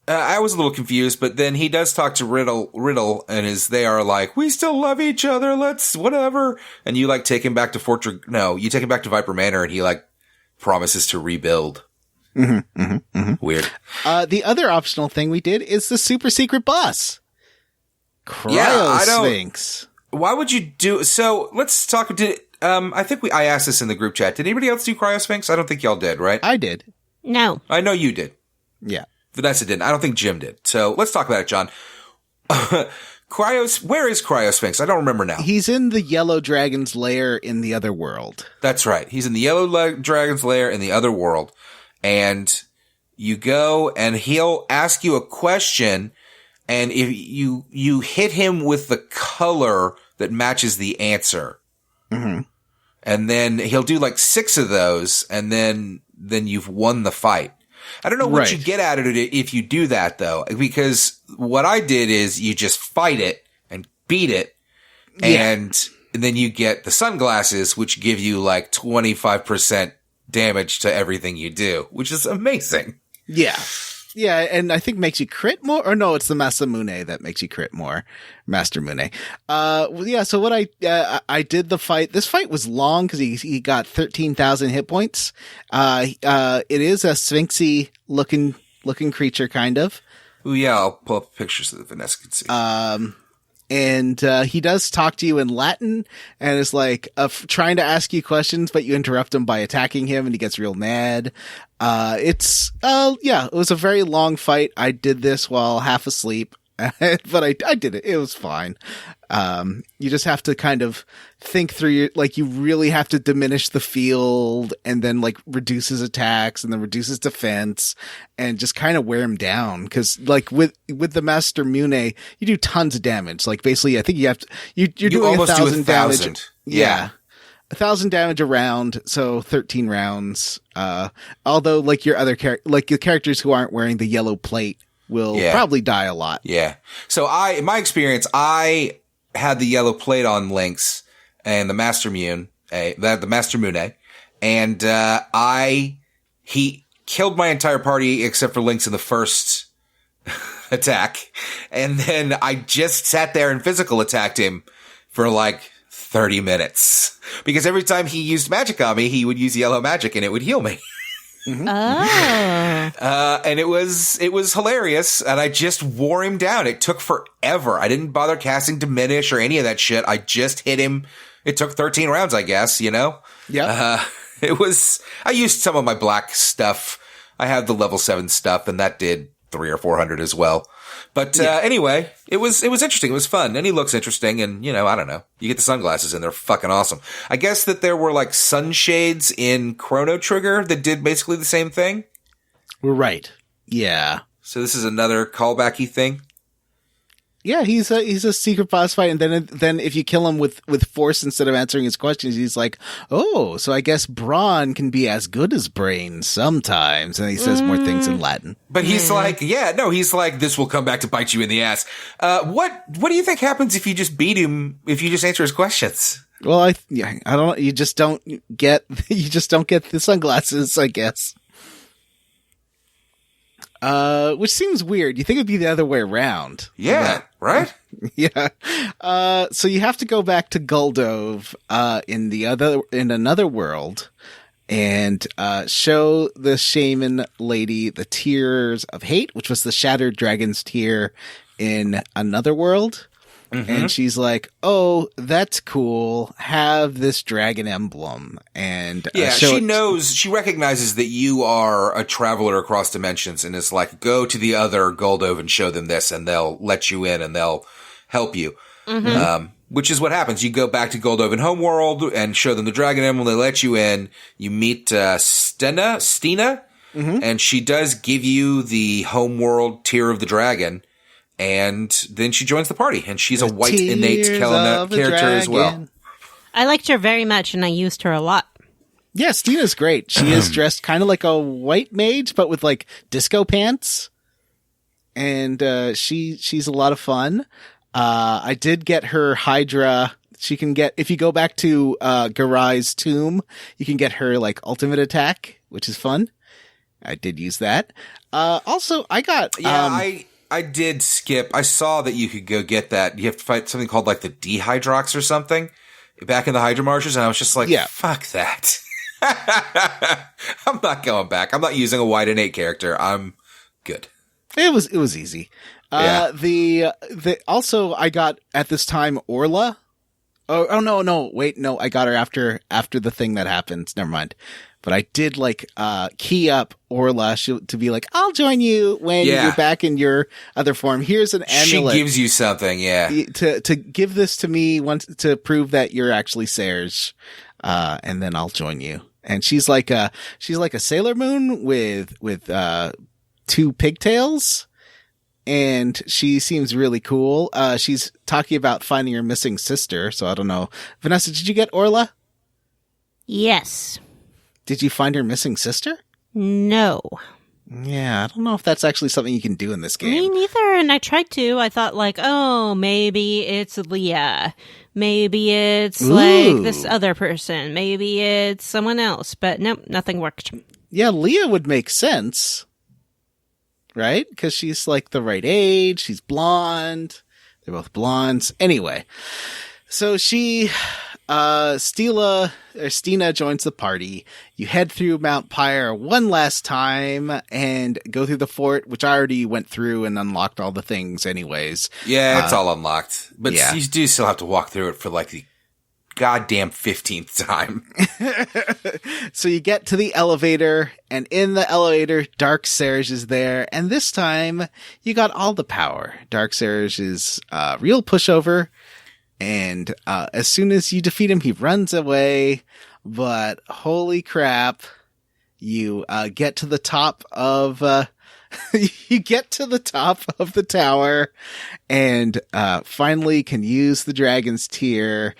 I was a little confused, but then he does talk to Riddle, and they are like, "We still love each other. Let's whatever." And you like take him back to you take him back to Viper Manor, and he like promises to rebuild. Weird. The other optional thing we did is the super secret boss. Cryo-Sphinx. Why would you do so? Let's talk. I think I asked this in the group chat. Did anybody else do Cryo-Sphinx? I don't think y'all did, right? I did. No. I know you did. Yeah. Vanessa didn't. I don't think Jim did. So let's talk about it, John. Where is Cryo-Sphinx? I don't remember now. He's in the Yellow Dragon's lair in the other world. That's right. He's in the Yellow Dragon's lair in the other world. And you go and he'll ask you a question, and if you hit him with the color that matches the answer. Mm-hmm. And then he'll do like 6 of those, and then you've won the fight. I don't know what you get out of it if you do that, though, because what I did is you just fight it and beat it, and then you get the sunglasses, which give you like 25% damage to everything you do, which is amazing. Yeah. Yeah, and I think makes you crit more, or no, it's the Masamune that makes you crit more. Master Mune. So what I did the fight, this fight was long because he got 13,000 hit points. It is a sphinxy looking creature, kind of. Oh yeah, I'll pull up pictures so that Vanessa can see. And he does talk to you in Latin and is like trying to ask you questions, but you interrupt him by attacking him and he gets real mad. It was a very long fight. I did this while half asleep, but I did it. It was fine. You just have to kind of think through you really have to diminish the field and then like reduce his attacks and then reduce his defense and just kind of wear him down. Cause like with the Master Mune, you do tons of damage. Like basically, I think you're doing 1,000 damage. Yeah. 1,000 damage a round. So 13 rounds. Although like your other the characters who aren't wearing the yellow plate will probably die a lot. Yeah. So in my experience, I had the yellow plate on Lynx and the Master Mune, and he killed my entire party except for Lynx in the first attack, and then I just sat there and physical attacked him for like 30 minutes because every time he used magic on me, he would use yellow magic and it would heal me. Mm-hmm. Oh. And it was hilarious, and I just wore him down. It took forever. I didn't bother casting Diminish or any of that shit. I just hit him. It took 13 rounds, I guess, you know? Yeah. I used some of my black stuff. I had the level 7 stuff, and that did 300 or 400 as well. But anyway, it was interesting. It was fun. And he looks interesting. And, I don't know. You get the sunglasses and they're fucking awesome. I guess that there were like sunshades in Chrono Trigger that did basically the same thing. Right. Yeah. So this is another callbacky thing. Yeah, he's a secret boss fight, and then if you kill him with force instead of answering his questions, he's like, "Oh, so I guess brawn can be as good as brains sometimes." And he says more things in Latin. But he's like, he's like, this will come back to bite you in the ass. What do you think happens if you just beat him? If you just answer his questions? Well, I don't. You just don't get the sunglasses, I guess. Which seems weird. You think it'd be the other way around. Yeah, right? Yeah. So you have to go back to Guldove, in another world and, show the shaman lady the tears of hate, which was the shattered dragon's tear in another world. Mm-hmm. And she's like, "Oh, that's cool. Have this dragon emblem." And she recognizes that you are a traveler across dimensions, and is like, "Go to the other Guldove and show them this, and they'll let you in and they'll help you." Mm-hmm. Which is what happens. You go back to Guldove and Homeworld and show them the dragon emblem. They let you in. You meet Stina, mm-hmm. and she does give you the Homeworld Tear of the Dragon. And then she joins the party, and she's a white innate character as well. I liked her very much, and I used her a lot. Yeah, Stina's great. She is dressed kind of like a white mage, but with like disco pants. And she's a lot of fun. I did get her Hydra. She can get, if you go back to Garai's tomb, you can get her like ultimate attack, which is fun. I did use that. Also, I got... I did skip. I saw that you could go get that. You have to fight something called like the Dehydrox or something back in the Hydra Marshes, and I was just like, fuck that. I'm not going back. I'm not using a white innate character. I'm good. It was easy. Also I got at this time Orla. Oh no, wait, no, I got her after the thing that happened. Never mind. But I did key up Orla to be like, "I'll join you when you're back in your other form. Here's an amulet." She gives you something, to give this to me to prove that you're actually Serge, and then I'll join you. And she's like a Sailor Moon with two pigtails, and she seems really cool. She's talking about finding her missing sister. So I don't know, Vanessa, did you get Orla? Yes. Did you find her missing sister? No. Yeah, I don't know if that's actually something you can do in this game. Me neither, and I tried to. I thought maybe it's Leah. Maybe it's like this other person. Maybe it's someone else. But nope, nothing worked. Yeah, Leah would make sense. Right? Because she's like the right age. She's blonde. They're both blondes. Anyway. So Stina joins the party. You head through Mount Pyre one last time and go through the fort, which I already went through and unlocked all the things anyways. Yeah, it's all unlocked. But you do still have to walk through it for like the goddamn 15th time. So you get to the elevator, and in the elevator, Dark Serge is there. And this time, you got all the power. Dark Serge is a real pushover. And as soon as you defeat him, he runs away. But holy crap, you get to the top of the tower, and finally can use the dragon's tear.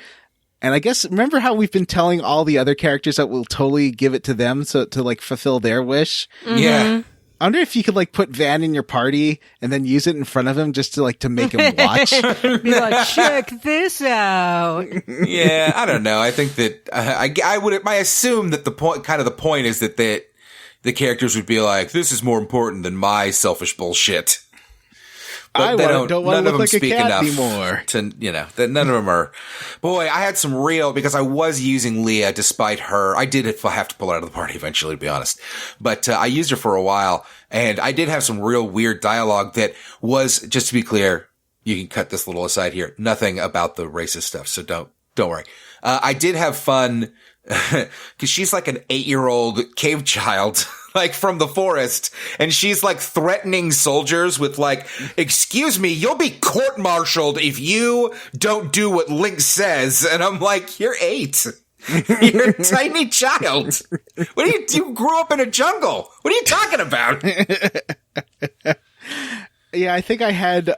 And I guess, remember how we've been telling all the other characters that we'll totally give it to them to fulfill their wish? Mm-hmm. Yeah. I wonder if you could put Van in your party and then use it in front of him just to make him watch. Be like, check this out. Yeah, I don't know. I think that I assume that the point is that the characters would be like, this is more important than my selfish bullshit. But don't want to look like a cat anymore. That none of them are. Boy, I had some because I was using Leah despite her. I did have to pull her out of the party eventually, to be honest. But I used her for a while, and I did have some real weird dialogue that was, just to be clear, you can cut this little aside here, nothing about the racist stuff, so don't worry. I did have fun, because she's like an 8-year-old cave child. Like from the forest, and she's like threatening soldiers with like, "Excuse me, you'll be court-martialed if you don't do what Link says." And I'm like, "You're 8. You're a tiny child. You grew up in a jungle. What are you talking about?" Yeah, I think I had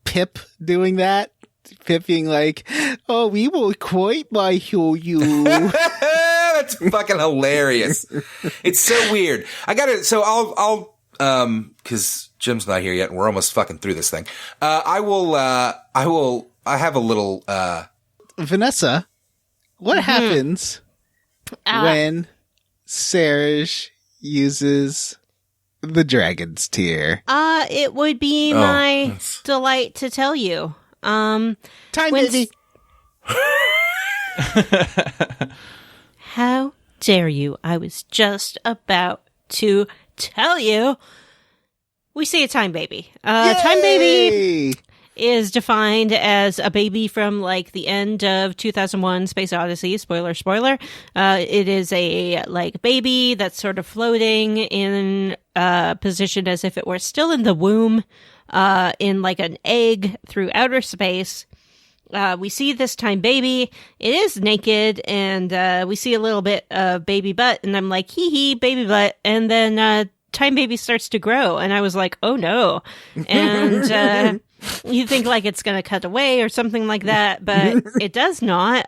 Pip doing that. Pip being like, "Oh, we will quite buy you." That's fucking hilarious. It's so weird. I'll cause Jim's not here yet and we're almost fucking through this thing. I have a little, Vanessa, what happens when Serge uses the dragon's tear? It would be my delight to tell you. Time, baby. How dare you? I was just about to tell you. We see a time baby. Time baby is defined as a baby from like the end of 2001 Space Odyssey. Spoiler. It is a like baby that's sort of floating in position as if it were still in the womb, in like an egg through outer space. We see this time baby. It is naked, and we see a little bit of baby butt, and I'm like, hee hee, baby butt. And then time baby starts to grow, and I was like, oh no. And you think like it's going to cut away or something like that, but it does not.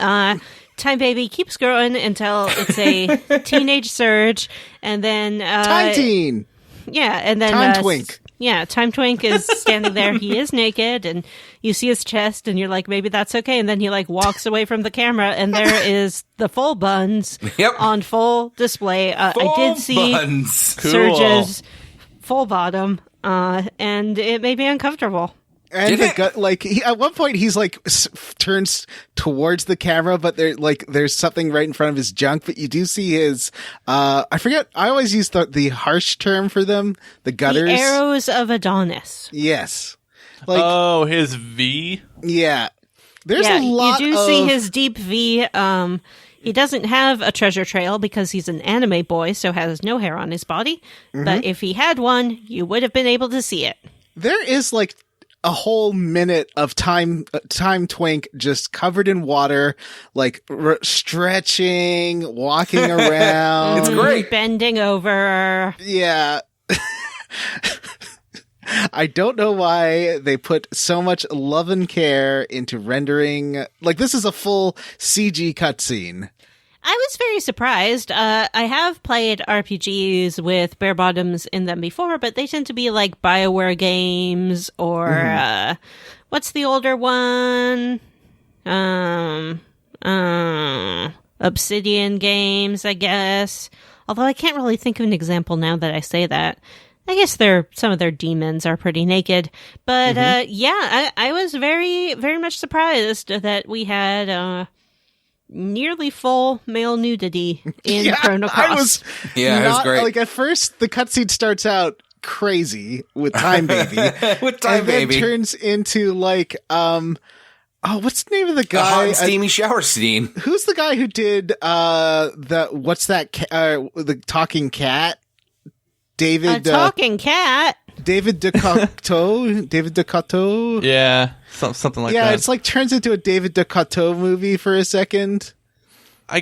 Time baby keeps growing until it's a teenage Surge, and then Time teen. Yeah, and then Time Twink. Yeah, Time Twink is standing there. He is naked, and you see his chest, and you're like, maybe that's okay. And then he like walks away from the camera, and there is the full Buns on full display. I did see Buns. Surge's full bottom, and it made me uncomfortable. And at one point he's like turns towards the camera, but there's something right in front of his junk. But you do see his I forget. I always use the harsh term for them, the gutters, the arrows of Adonis. Yes, his V. Yeah, there's a lot. You do see his deep V. He doesn't have a treasure trail because he's an anime boy, so has no hair on his body. Mm-hmm. But if he had one, you would have been able to see it. There is like a whole minute of Time Twink just covered in water, like stretching, walking around. It's great. Bending over. Yeah. I don't know why they put so much love and care into rendering. Like, this is a full CG cutscene. I was very surprised. I have played RPGs with bare bottoms in them before, but they tend to be like BioWare games or what's the older one? Obsidian games, I guess. Although I can't really think of an example now that I say that. I guess some of their demons are pretty naked. But I was very, very much surprised that we had nearly full male nudity in Chrono Cross. It was great. Like, at first, the cutscene starts out crazy with Time Baby. Then turns into like, what's the name of the guy? A hot and steamy shower scene. Who's the guy who did the talking cat? David. Talking cat. David Ducotto. Yeah, something like that. Yeah, it's like turns into a David Ducotto movie for a second. I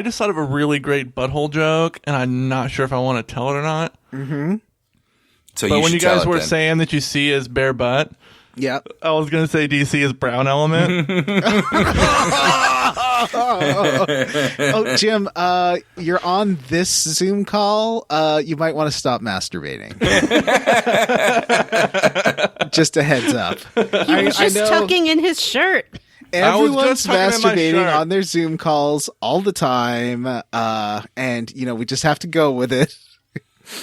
just thought of a really great butthole joke, and I'm not sure if I want to tell it or not. Mm-hmm. But when you guys were saying that you see his bare butt, I was gonna say, do you see his brown element? Oh, Jim, you're on this Zoom call. You might want to stop masturbating. Just a heads up. He was just tucking in his shirt. Everyone's masturbating on their Zoom calls all the time, and we just have to go with it.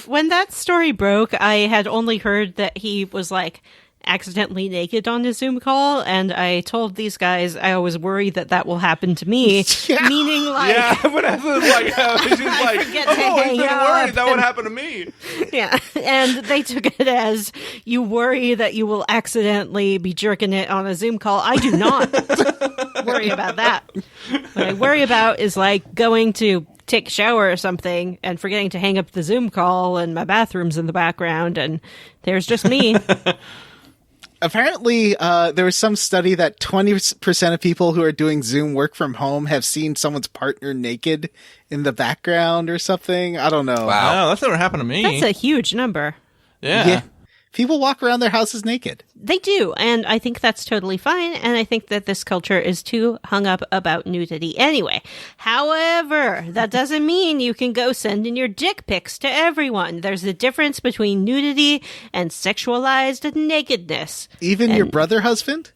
When that story broke, I had only heard that he was like accidentally naked on his Zoom call, and I told these guys I always worry that will happen to me. Meaning, like, but I was like, she's like, I've been worried that would happen to me. Yeah, and they took it as you worry that you will accidentally be jerking it on a Zoom call. I do not worry about that. What I worry about is like going to take a shower or something and forgetting to hang up the Zoom call, and my bathroom's in the background, and there's just me. Apparently, there was some study that 20% of people who are doing Zoom work from home have seen someone's partner naked in the background or something. I don't know. Wow, that's never happened to me. That's a huge number. Yeah. People walk around their houses naked. They do, and I think that's totally fine, and I think that this culture is too hung up about nudity anyway. However, that doesn't mean you can go send in your dick pics to everyone. There's a difference between nudity and sexualized nakedness. Even your brother husband?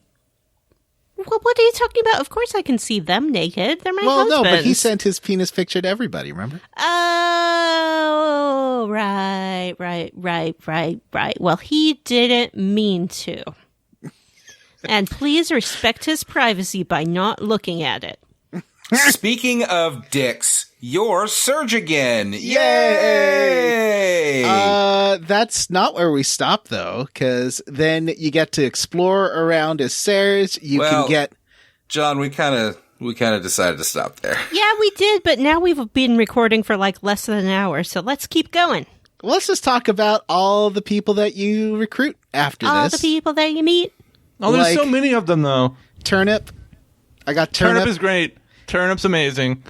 Well, what are you talking about? Of course I can see them naked. They're my husbands. No, but he sent his penis picture to everybody, remember? Oh, right. Well, he didn't mean to. And please respect his privacy by not looking at it. Speaking of dicks, you're Surge again. Yay! That's not where we stop, though, because then you get to explore around as Serge. You can get... John, we kind of decided to stop there. Yeah, we did, but now we've been recording for like less than an hour, so let's keep going. Let's just talk about all the people that you recruit after this. All the people that you meet. Oh, there's so many of them, though. Turnip. I got Turnip. Turnip is great. Turnip's amazing.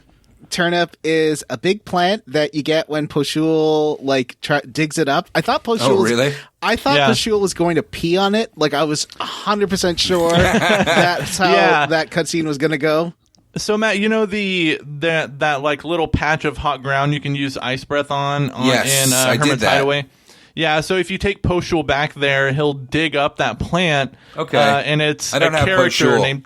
Turnip is a big plant that you get when Poshul digs it up. I thought Poshul. Oh, really? I thought Poshul was going to pee on it. Like I was 100% sure that's how that cutscene was going to go. So Matt, you know that like little patch of hot ground you can use ice breath on yes, in I Hermit's did that. Hideaway. Yeah, so if you take Poshul back there, he'll dig up that plant. Okay, and it's I don't a have character Poshul. named.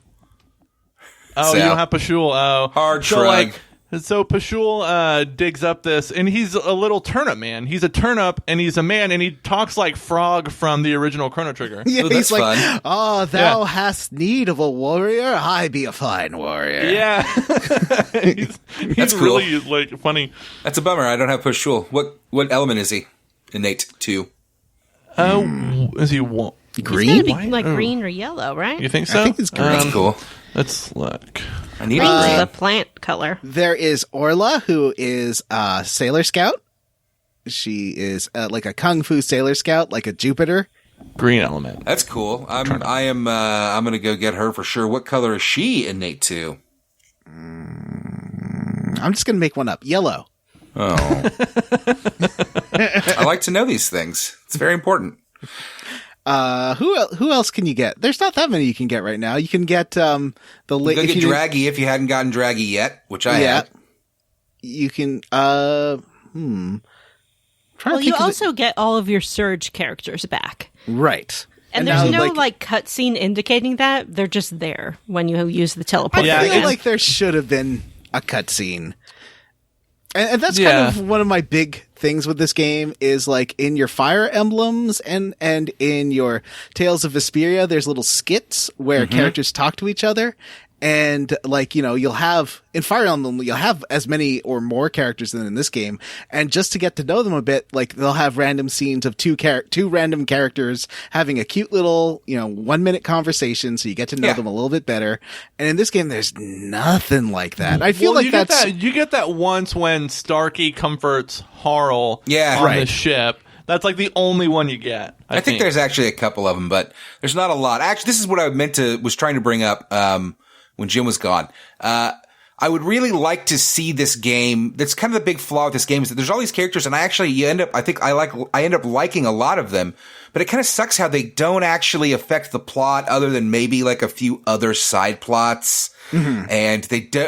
Oh, you don't have Poshul. Oh, hard so shrug. So Poshul digs up this, and he's a little turnip man. He's a turnip, and he's a man, and he talks like Frog from the original Chrono Trigger. Yeah, that's he's like, fun. "Oh, thou hast need of a warrior. I be a fine warrior." Yeah, he's That's cool. really like funny. That's a bummer. I don't have Poshul. What element is he? Innate 2. Is he It's green? gotta be like green or yellow, right? You think so? I think it's green. That's cool. Let's look. I need Green's green. the plant color. There is Orla, who is a Sailor Scout. She is like a Kung Fu Sailor Scout, like a Jupiter. Green element. That's cool. I'm gonna go get her for sure. What color is she innate 2? I'm just gonna make one up. Yellow. Oh. I like to know these things. It's very important. Who else can you get? There's not that many you can get right now. You can get You go get Draggy if you hadn't gotten Draggy yet, which I have. You can Well, you also get all of your Surge characters back. Right. And there's no cutscene indicating that. They're just there when you use the teleport. I feel like there should have been a cutscene. And that's kind of one of my big things with this game is like in your Fire Emblems and in your Tales of Vesperia, there's little skits where characters talk to each other. And like, you'll have in Fire Emblem, you'll have as many or more characters than in this game. And just to get to know them a bit, like they'll have random scenes of two random characters having a cute little, 1 minute conversation. So you get to know them a little bit better. And in this game, there's nothing like that. I feel like you get that once when Starkey comforts Harl on the ship. That's like the only one you get. I think there's actually a couple of them, but there's not a lot. Actually, this is what I was trying to bring up, when Jim was gone. I would really like to see this game. That's kind of the big flaw with this game is that there's all these characters and I end up liking a lot of them, but it kind of sucks how they don't actually affect the plot other than maybe like a few other side plots. Mm-hmm. And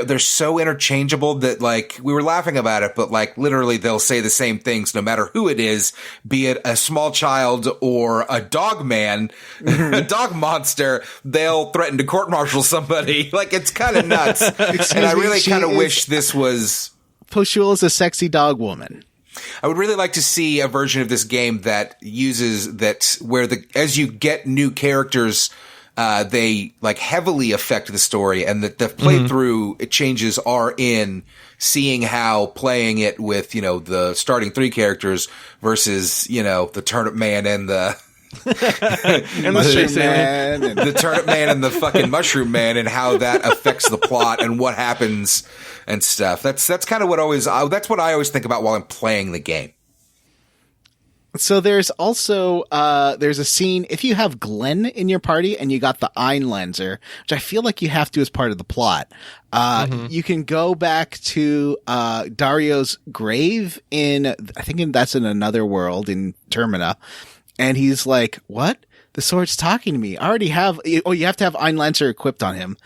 they're so interchangeable that like we were laughing about it, but like literally they'll say the same things no matter who it is, be it a small child or a dog man, a dog monster, they'll threaten to court martial somebody. Like it's kind of nuts. And I really kind of wish this was Poshul is a sexy dog woman. I would really like to see a version of this game that uses that where as you get new characters, they like heavily affect the story and that the playthrough changes are in seeing how playing it with, the starting 3 characters versus, the turnip man and the and the turnip man and the fucking mushroom man and how that affects the plot and what happens and stuff. That's kind of that's what I always think about while I'm playing the game. So there's also, there's a scene, if you have Glenn in your party and you got the Einlenser, which I feel like you have to as part of the plot, you can go back to, Dario's grave I think that's in another world in Termina. And he's like, what? The sword's talking to me. I already have, you have to have Einlancer equipped on him.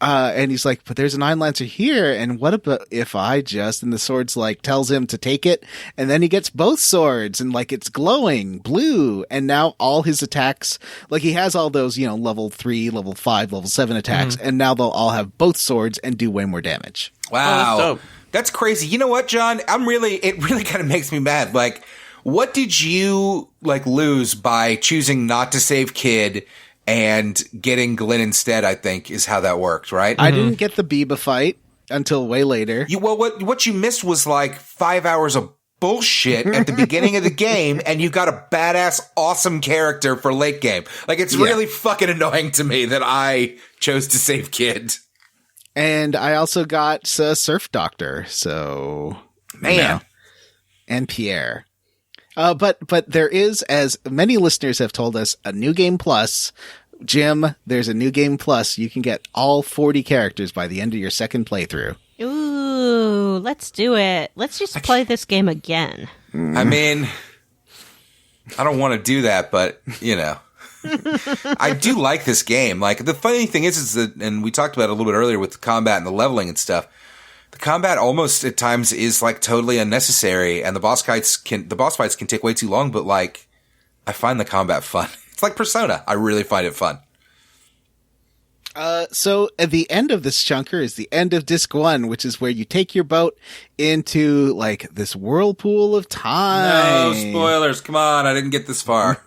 And he's like, but there's an Einlancer here. And what about if and the sword's like, tells him to take it. And then he gets both swords and like, it's glowing blue. And now all his attacks, like he has all those, level 3, level 5, level 7 attacks. Mm-hmm. And now they'll all have both swords and do way more damage. Wow. Oh, that's crazy. You know what, John? It really kind of makes me mad. Like, what did you lose by choosing not to save Kid and getting Glenn instead? I think is how that worked, right? I didn't get the Biba fight until way later. What you missed was 5 hours of bullshit at the beginning of the game, and you got a badass, awesome character for late game. It's really fucking annoying to me that I chose to save Kid. And I also got Surf Doctor, so man, and Pierre. But there is, as many listeners have told us, a New Game Plus. Jim, there's a New Game Plus. You can get all 40 characters by the end of your second playthrough. Ooh, let's do it. Let's just play this game again. I mean, I don't want to do that, but, I do like this game. The funny thing is that, and we talked about it a little bit earlier with the combat and the leveling and stuff, the combat almost at times is totally unnecessary, and the boss fights can take way too long, but I find the combat fun. It's like Persona. I really find it fun. So at the end of this chunker is the end of Disc 1, which is where you take your boat into this whirlpool of time. No spoilers. Come on. I didn't get this far.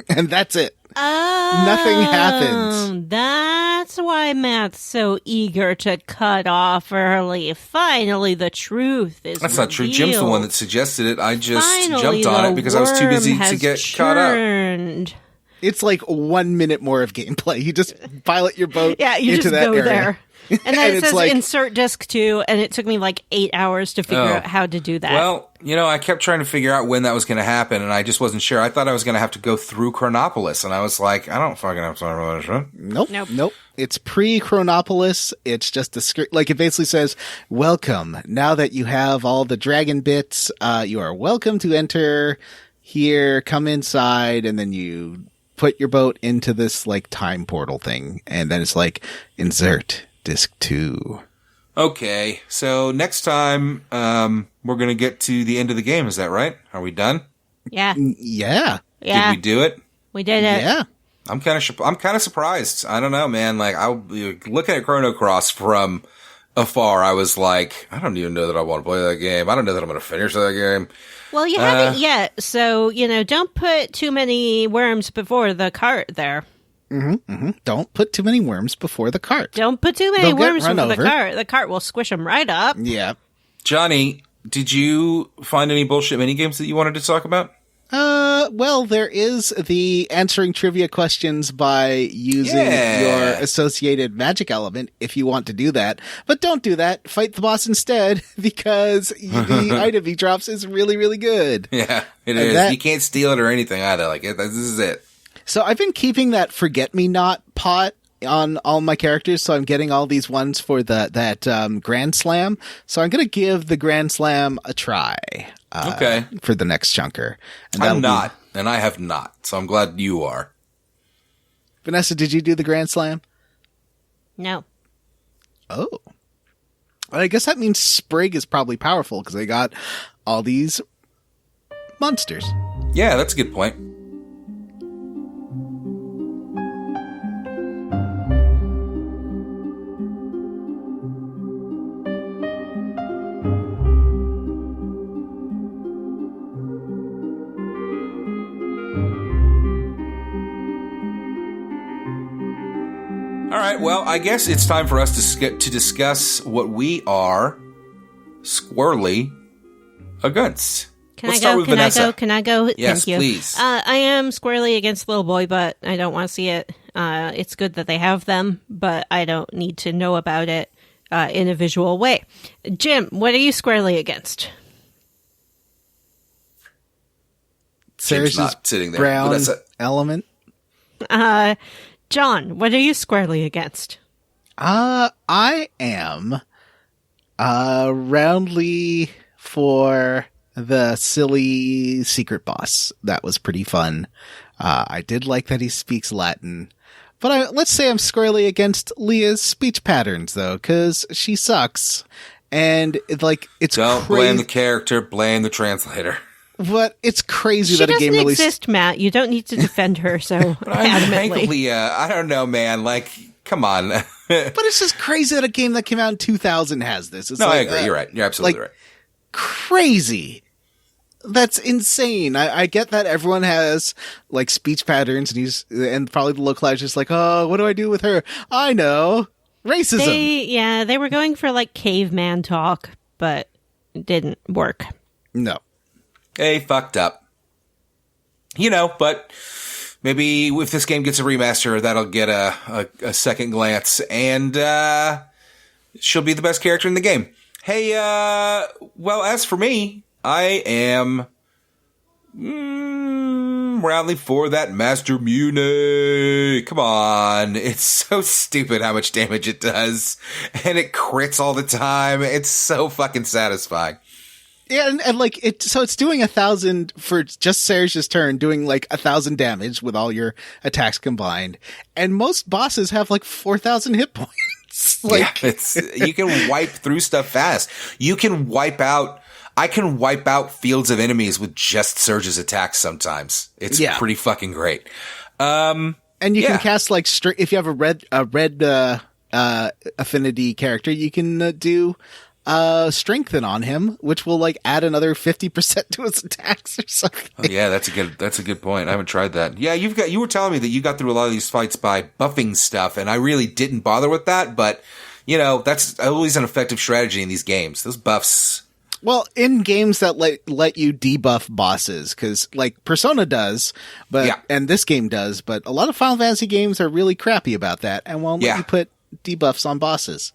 And that's it. Nothing happens. That's why Matt's so eager to cut off early. Finally, the truth is That's not true. revealed. Jim's the one that suggested it. I just Finally, jumped on it because I was too busy to get caught up. It's 1 minute more of gameplay. You just pilot your boat you into just that go area. there. And then it it's says insert disc 2, and it took me 8 hours to figure out how to do that. Well, I kept trying to figure out when that was going to happen, and I just wasn't sure. I thought I was going to have to go through Chronopolis, and I was like, I don't fucking have time for that shit. Nope. It's pre-Chronopolis. It's just a script. It basically says, welcome. Now that you have all the dragon bits, you are welcome to enter here, come inside, and then you put your boat into this time portal thing, and then it's insert disc 2. Okay, so next time we're gonna get to the end of the game. Is that right? Are we done? Yeah. Yeah. Yeah. Did we do it? We did it. Yeah. I'm kind of surprised. I don't know, man. Looking at Chrono Cross from afar, I was like, I don't even know that I want to play that game. I don't know that I'm going to finish that game. Well, you haven't yet, so, don't put too many worms before the cart there. Don't put too many worms before the cart. Don't put too many They'll get worms run before over. the cart. The cart will squish them right up. Yeah. Johnny, did you find any bullshit minigames that you wanted to talk about? Well, there is the answering trivia questions by using your associated magic element if you want to do that. But don't do that. Fight the boss instead because the item he drops is really, really good. Yeah, it is. You can't steal it or anything either. This is it. So I've been keeping that Forget-Me-Not pot on all my characters, so I'm getting all these ones for that Grand Slam. So I'm going to give the Grand Slam a try. Okay. For the next chunker. And I'm not, and I have not, so I'm glad you are. Vanessa, did you do the Grand Slam? No. Oh. Well, I guess that means Sprig is probably powerful because they got all these monsters. Yeah, that's a good point. All right, well, I guess it's time for us to discuss what we are squirrely against. Can Let's I start go? with Can Vanessa. I go? Can I go? Yes, Thank you. please. I am squarely against Little Boy, but I don't want to see it. It's good that they have them, but I don't need to know about it in a visual way. Jim, what are you squarely against? Jim's Sarah's not sitting there. brown Vanessa. element. John, what are you squarely against? I am roundly for the silly secret boss. That was pretty fun. I did like that he speaks Latin. But let's say I'm squarely against Leah's speech patterns, though, because she sucks. And it's Don't blame the character, blame the translator. But it's crazy she that a game doesn't released. exist, Matt. You don't need to defend her so adamantly. I don't know, man. Like, come on. But it's just crazy that a game that came out in 2000 has this. It's I agree. You're right. You're absolutely right. Crazy. That's insane. I get that everyone has like speech patterns and probably the localized just like, oh, what do I do with her? I know. Racism. They were going for like caveman talk, but it didn't work. No. Hey, fucked up. But maybe if this game gets a remaster, that'll get a second glance, and she'll be the best character in the game. Hey, well, as for me, I am roundly for that Master Muni. Come on. It's so stupid how much damage it does, and it crits all the time. It's so fucking satisfying. Yeah, and it's doing 1,000 for just Serge's turn, doing like 1,000 damage with all your attacks combined. And most bosses have like 4,000 hit points. You can wipe through stuff fast. I can wipe out fields of enemies with just Serge's attacks sometimes. It's pretty fucking great. And you can cast like if you have a red affinity character, you can do strengthen on him, which will like add another 50% to his attacks or something. Oh, yeah, that's a good point. I haven't tried that. Yeah, you were telling me that you got through a lot of these fights by buffing stuff, and I really didn't bother with that, but that's always an effective strategy in these games. Those buffs. Well, in games that let you debuff bosses, because like Persona does, and this game does, but a lot of Final Fantasy games are really crappy about that and won't let you put debuffs on bosses.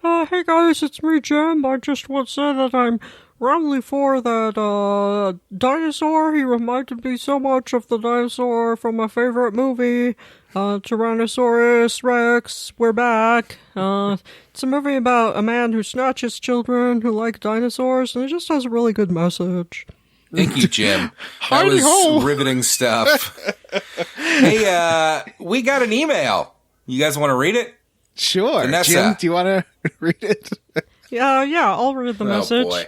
Hey guys, it's me, Jim. I just want to say that I'm roundly for that, dinosaur. He reminded me so much of the dinosaur from my favorite movie, Tyrannosaurus Rex. We're back. It's a movie about a man who snatches children who like dinosaurs, and it just has a really good message. Thank you, Jim. That was riveting stuff. Hey, we got an email. You guys want to read it? Sure. Vanessa. Jim, do you want to read it? Yeah, I'll read the message. Oh, boy.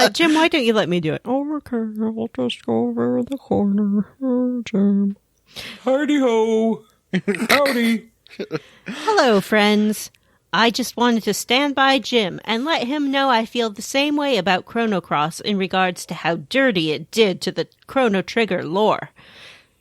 Jim, why don't you let me do it? Oh, okay, I'll just go over in the corner. Oh, Jim. Hardy-ho. Howdy. Hello, friends. I just wanted to stand by Jim and let him know I feel the same way about Chrono Cross in regards to how dirty it did to the Chrono Trigger lore.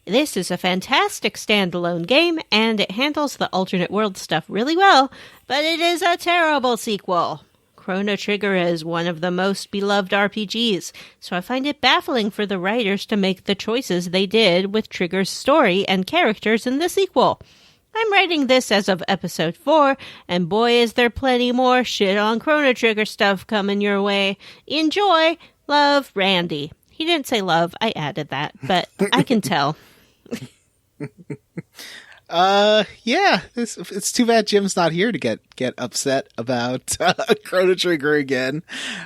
This is a fantastic standalone game, and it handles the alternate world stuff really well, but it is a terrible sequel. Chrono Trigger is one of the most beloved RPGs, so I find it baffling for the writers to make the choices they did with Trigger's story and characters in the sequel. I'm writing this as of episode 4, and boy is there plenty more shit on Chrono Trigger stuff coming your way. Enjoy! Love, Randy. He didn't say love, I added that, but I can tell. It's too bad Jim's not here to get upset about Chrono Trigger again.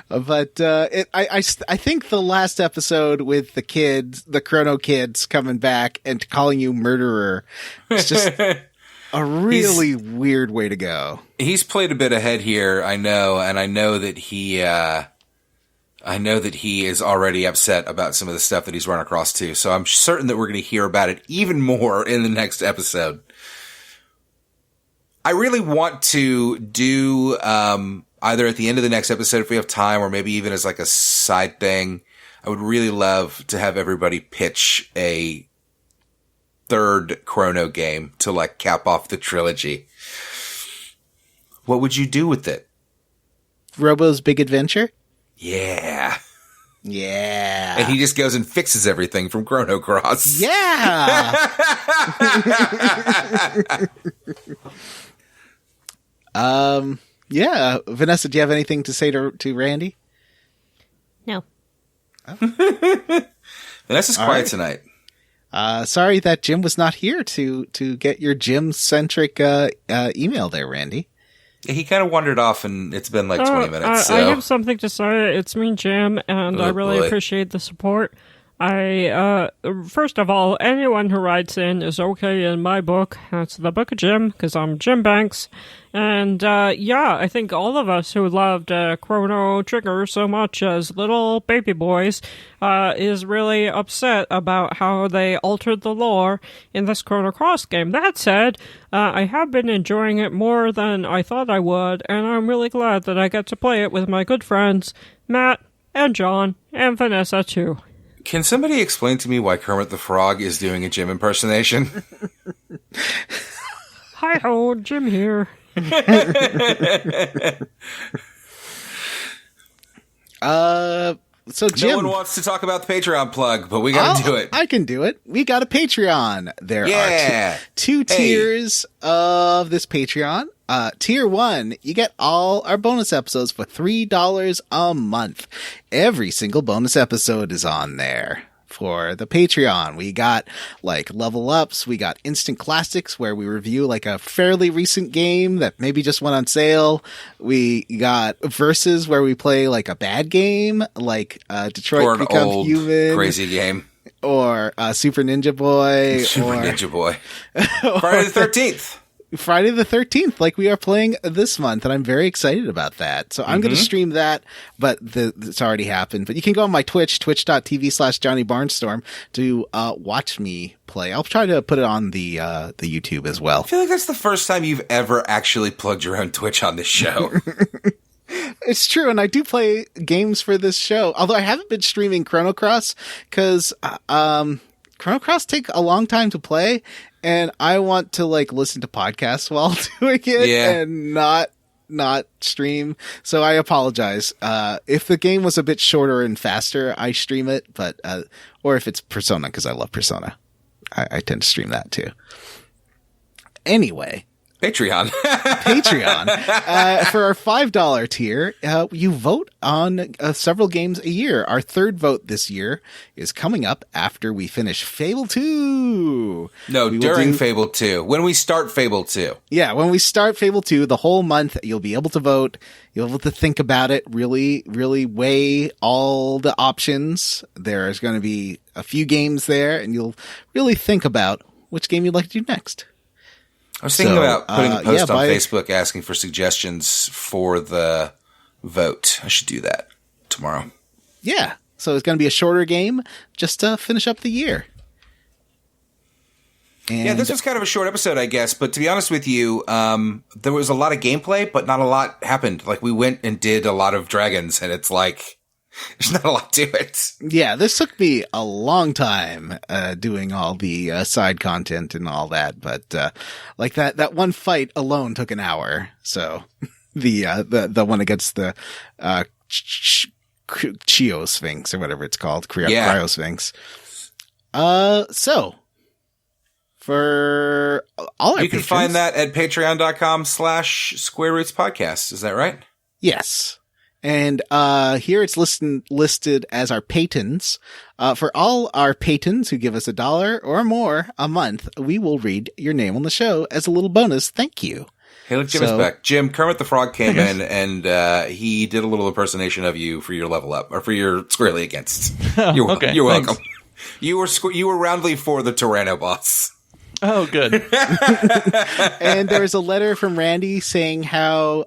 But I think the last episode with the Chrono kids coming back and calling you murderer, it's just a really weird way to go. He's played a bit ahead here, I know, and I know that he is already upset about some of the stuff that he's run across too. So I'm certain that we're going to hear about it even more in the next episode. I really want to do, either at the end of the next episode, if we have time, or maybe even as like a side thing, I would really love to have everybody pitch a third Chrono game to like cap off the trilogy. What would you do with it? Robo's Big Adventure? Yeah. Yeah. And he just goes and fixes everything from Chrono Cross. Yeah. Yeah. Vanessa, do you have anything to say to Randy? No. Oh. Vanessa's quiet tonight. Sorry that Jim was not here to get your Jim-centric email there, Randy. He kind of wandered off, and it's been like 20 minutes. I have something to say. It's me, Jim, and I really appreciate the support. First of all, anyone who writes in is okay in my book. That's the Book of Jim, because I'm Jim Banks. And, I think all of us who loved Chrono Trigger so much as little baby boys is really upset about how they altered the lore in this Chrono Cross game. That said, I have been enjoying it more than I thought I would, and I'm really glad that I get to play it with my good friends, Matt and John and Vanessa, too. Can somebody explain to me why Kermit the Frog is doing a Jim impersonation? Hi-ho, Jim here. So Jim, no one wants to talk about the Patreon plug, but we gotta do it. I can do it. We got a Patreon. There are two tiers of this Patreon. Tier 1, you get all our bonus episodes for $3 a month. Every single bonus episode is on there. For the Patreon, we got like level ups, we got instant classics where we review like a fairly recent game that maybe just went on sale. We got versus where we play like a bad game, like Detroit or an Become old Human, crazy game, or Super Ninja Boy, Ninja Boy, Friday the 13th. Friday the 13th, like we are playing this month, and I'm very excited about that. So I'm going to stream that, but it's already happened. But you can go on my Twitch, twitch.tv/JohnnyBarnstorm to watch me play. I'll try to put it on the YouTube as well. I feel like that's the first time you've ever actually plugged your own Twitch on this show. It's true, and I do play games for this show. Although I haven't been streaming Chrono Cross, because Chrono Cross take a long time to play, and I want to like listen to podcasts while doing it and not stream. So I apologize. If the game was a bit shorter and faster, I stream it, but or if it's Persona, because I love Persona, I tend to stream that too. Anyway. Patreon. For our $5 tier, you vote on several games a year. Our third vote this year is coming up after we finish Fable 2. No, during Fable 2. When we start Fable 2. Yeah, when we start Fable 2, the whole month, you'll be able to vote. You'll be able to think about it, really, really weigh all the options. There's going to be a few games there, and you'll really think about which game you'd like to do next. I was thinking about putting a post on Facebook asking for suggestions for the vote. I should do that tomorrow. Yeah. So it's going to be a shorter game just to finish up the year. And yeah, this was kind of a short episode, I guess. But to be honest with you, there was a lot of gameplay, but not a lot happened. Like, we went and did a lot of dragons, and it's like, there's not a lot to it. Yeah, this took me a long time doing all the side content and all that, but like that one fight alone took an hour. So the one against the Chio Sphinx or whatever it's called, Cryo Sphinx. So for all our you can find that at patreon.com/SquareRootsPodcast. Is that right? Yes. And here it's listed as our patons. For all our patons who give us $1 or more a month, we will read your name on the show as a little bonus. Thank you. Hey, look, Jim is back. Jim, Kermit the Frog came in, and he did a little impersonation of you for your level up, or for your Squarely Against. You're welcome. You were roundly for the Tyranno boss. Oh, good. And there was a letter from Randy saying how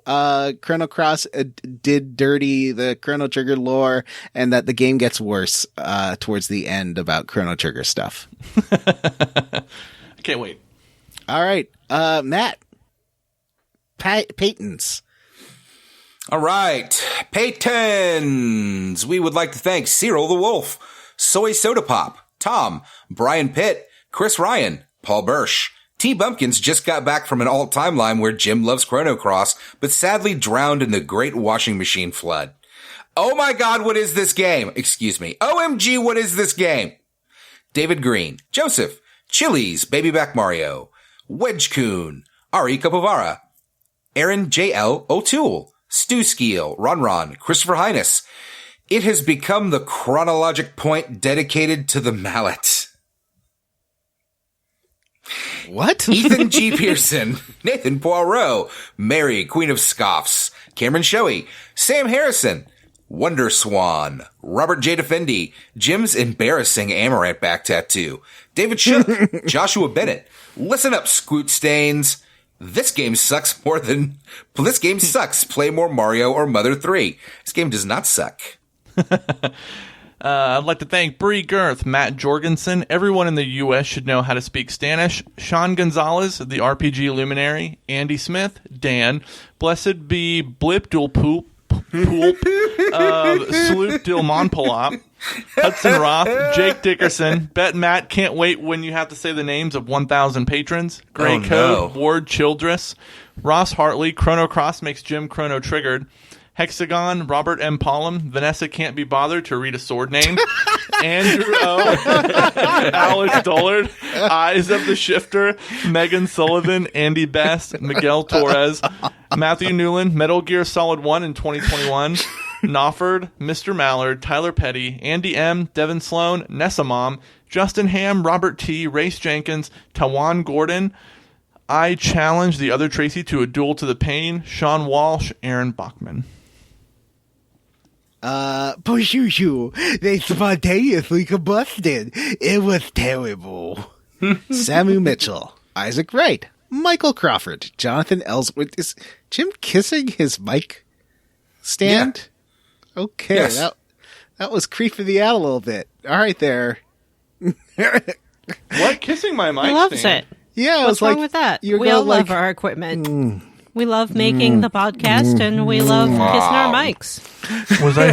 Chrono Cross did dirty the Chrono Trigger lore, and that the game gets worse towards the end about Chrono Trigger stuff. I can't wait. All right, Matt. Patons. All right, Patons. We would like to thank Cyril the Wolf, Soy Soda Pop, Tom, Brian Pitt, Chris Ryan, Paul Bursch. T. Bumpkins just got back from an alt timeline where Jim loves Chrono Cross, but sadly drowned in the great washing machine flood. Oh my god, what is this game? Excuse me. OMG, what is this game? David Green, Joseph, Chili's, Babyback Mario, Wedge-kun, Ari Kapovara, Aaron J.L. O'Toole, Stu Skeel, Ron, Christopher Highness. It has become the chronologic point dedicated to the mallet. What? Ethan G. Pearson, Nathan Poirot, Mary, Queen of Scoffs, Cameron Shoei, Sam Harrison, Wonder Swan, Robert J. Defendi, Jim's embarrassing Amaranth back tattoo, David Shook, Joshua Bennett, Listen Up, Scoot Stains, This game sucks. Play more Mario or Mother 3. This game does not suck. I'd like to thank Bree Girth, Matt Jorgensen. Everyone in the U.S. should know how to speak Spanish. Sean Gonzalez, the RPG Luminary. Andy Smith, Dan. Blessed be Blip Dul Poop. Sloop Dil Monpolop. Hudson Roth, Jake Dickerson, Bet Matt, can't wait when you have to say the names of 1,000 patrons. Gray Code, Ward Childress, Ross Hartley, Chrono Cross makes Jim Chrono triggered. Hexagon, Robert M. Pollum, Vanessa can't be bothered to read a sword name. Andrew O. Alex Dullard, Eyes of the Shifter, Megan Sullivan, Andy Best, Miguel Torres, Matthew Newland, Metal Gear Solid 1 in 2021, Knopford, Mr. Mallard, Tyler Petty, Andy M., Devin Sloan, Nessa Mom, Justin Ham, Robert T., Race Jenkins, Tawan Gordon. I challenge the other Tracy to a duel to the pain. Sean Walsh, Aaron Bachman. Bonjour. They spontaneously combusted. It was terrible. Samu Mitchell, Isaac Wright, Michael Crawford, Jonathan Ellsworth. Is Jim kissing his mic stand? Yeah. Okay, yes. That was creeping me out a little bit. All right, there. What? Kissing my mic He loves stand? it. Yeah, what's wrong with that? We all love our equipment. We love making the podcast, and we love kissing our mics. Was I?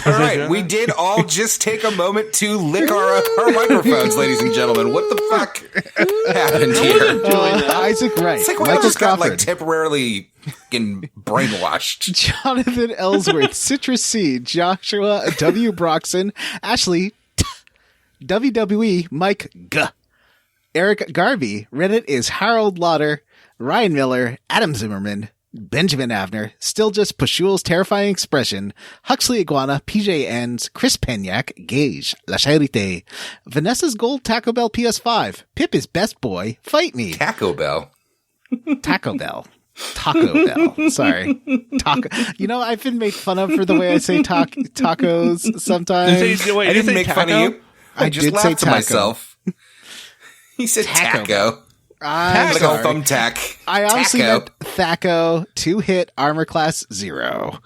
All right, we did all just take a moment to lick our microphones, ladies and gentlemen. What the fuck happened here? Isaac Wright, It's like we Michael just got Crawford, temporarily fucking brainwashed. Jonathan Ellsworth, Citrus C, Joshua W. Broxson, Ashley WWE, Mike G, Eric Garvey, Reddit is Harold Lauder, Ryan Miller, Adam Zimmerman, Benjamin Avner, Still Just Pashul's Terrifying Expression, Huxley Iguana, PJ Ends, Chris Penyak, Gage, La Charité, Vanessa's Gold Taco Bell PS5, Pip is Best Boy, Fight Me, Taco Bell. Taco Bell. Taco Bell. Sorry. Taco. You know, I've been made fun of for the way I say tacos sometimes. I didn't make fun of you. I just laughed to myself. He said taco. I'm like sorry. a thumbtack. I honestly meant Thaco, 2-hit, armor class 0.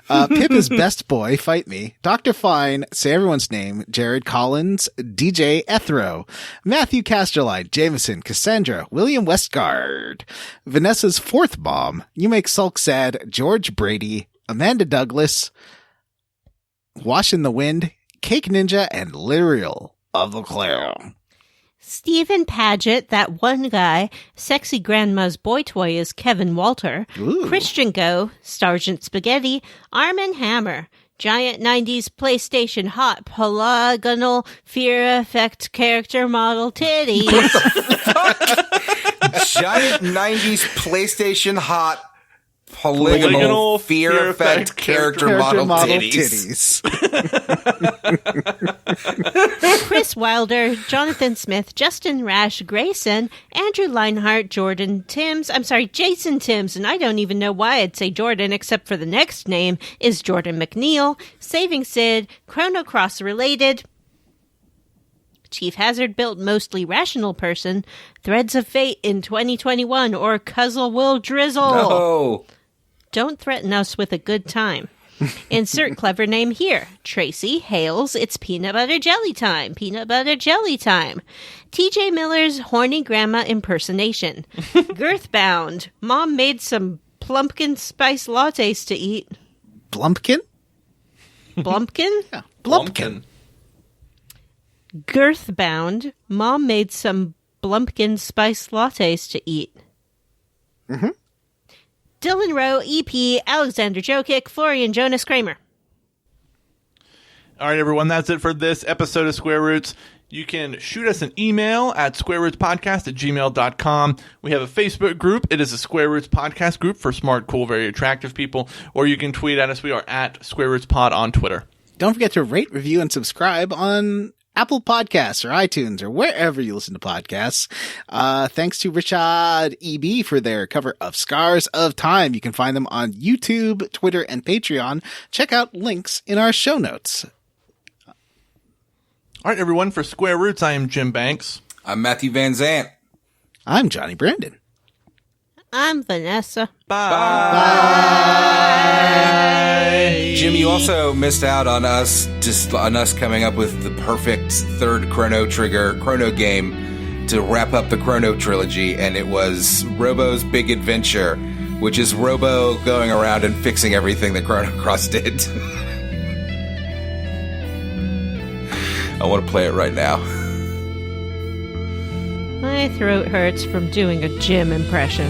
Pip is Best Boy, Fight Me. Dr. Fine, say everyone's name, Jared Collins, DJ Ethro, Matthew Casterline, Jameson, Cassandra, William Westgard, Vanessa's Fourth Bomb, You Make Sulk Sad, George Brady, Amanda Douglas, Wash in the Wind, Cake Ninja, and Lyrial of the Clown. Stephen Paget, that one guy. Sexy Grandma's boy toy is Kevin Walter. Ooh. Christian Go, Sergeant Spaghetti, Armin Hammer, Giant 90s PlayStation Hot Polygonal Fear Effect Character Model Titties. Giant 90s PlayStation Hot Polygonal Fear Effect Character Model Titties. Chris Wilder, Jonathan Smith, Justin Rash, Grayson, Andrew Leinhart, Jason Timms, and I don't even know why I'd say Jordan except for the next name is Jordan McNeil, Saving Sid, Chrono Cross Related, Chief Hazard built mostly rational person, Threads of Fate in 2021, or Cuzzle Will Drizzle. No. Don't threaten us with a good time. Insert clever name here. Tracy Hales, it's peanut butter jelly time. Peanut butter jelly time. TJ Miller's horny grandma impersonation. Girthbound, mom made some plumpkin spice lattes to eat. Blumpkin? Blumpkin? Yeah. Blumpkin. Girthbound, mom made some Blumpkin spice lattes to eat. Mm-hmm. Dylan Rowe, EP, Alexander Jokic, Florian Jonas Kramer. All right, everyone, that's it for this episode of Square Roots. You can shoot us an email at squarerootspodcast@gmail.com. We have a Facebook group. It is a Square Roots podcast group for smart, cool, very attractive people. Or you can tweet at us. We are at Square Roots Pod on Twitter. Don't forget to rate, review, and subscribe on Apple Podcasts or iTunes or wherever you listen to podcasts. Thanks to RichaadEB for their cover of Scars of Time. You can find them on YouTube, Twitter, and Patreon. Check out links in our show notes. All right, everyone, for Square Roots, I am Jim Banks. I'm Matthew Van Zant. I'm Johnny Brandon. I'm Vanessa. Bye. Jim, you also missed out on us coming up with the perfect third Chrono game to wrap up the Chrono trilogy, and it was Robo's Big Adventure, which is Robo going around and fixing everything that Chrono Cross did. I want to play it right now. My throat hurts from doing a Jim impression.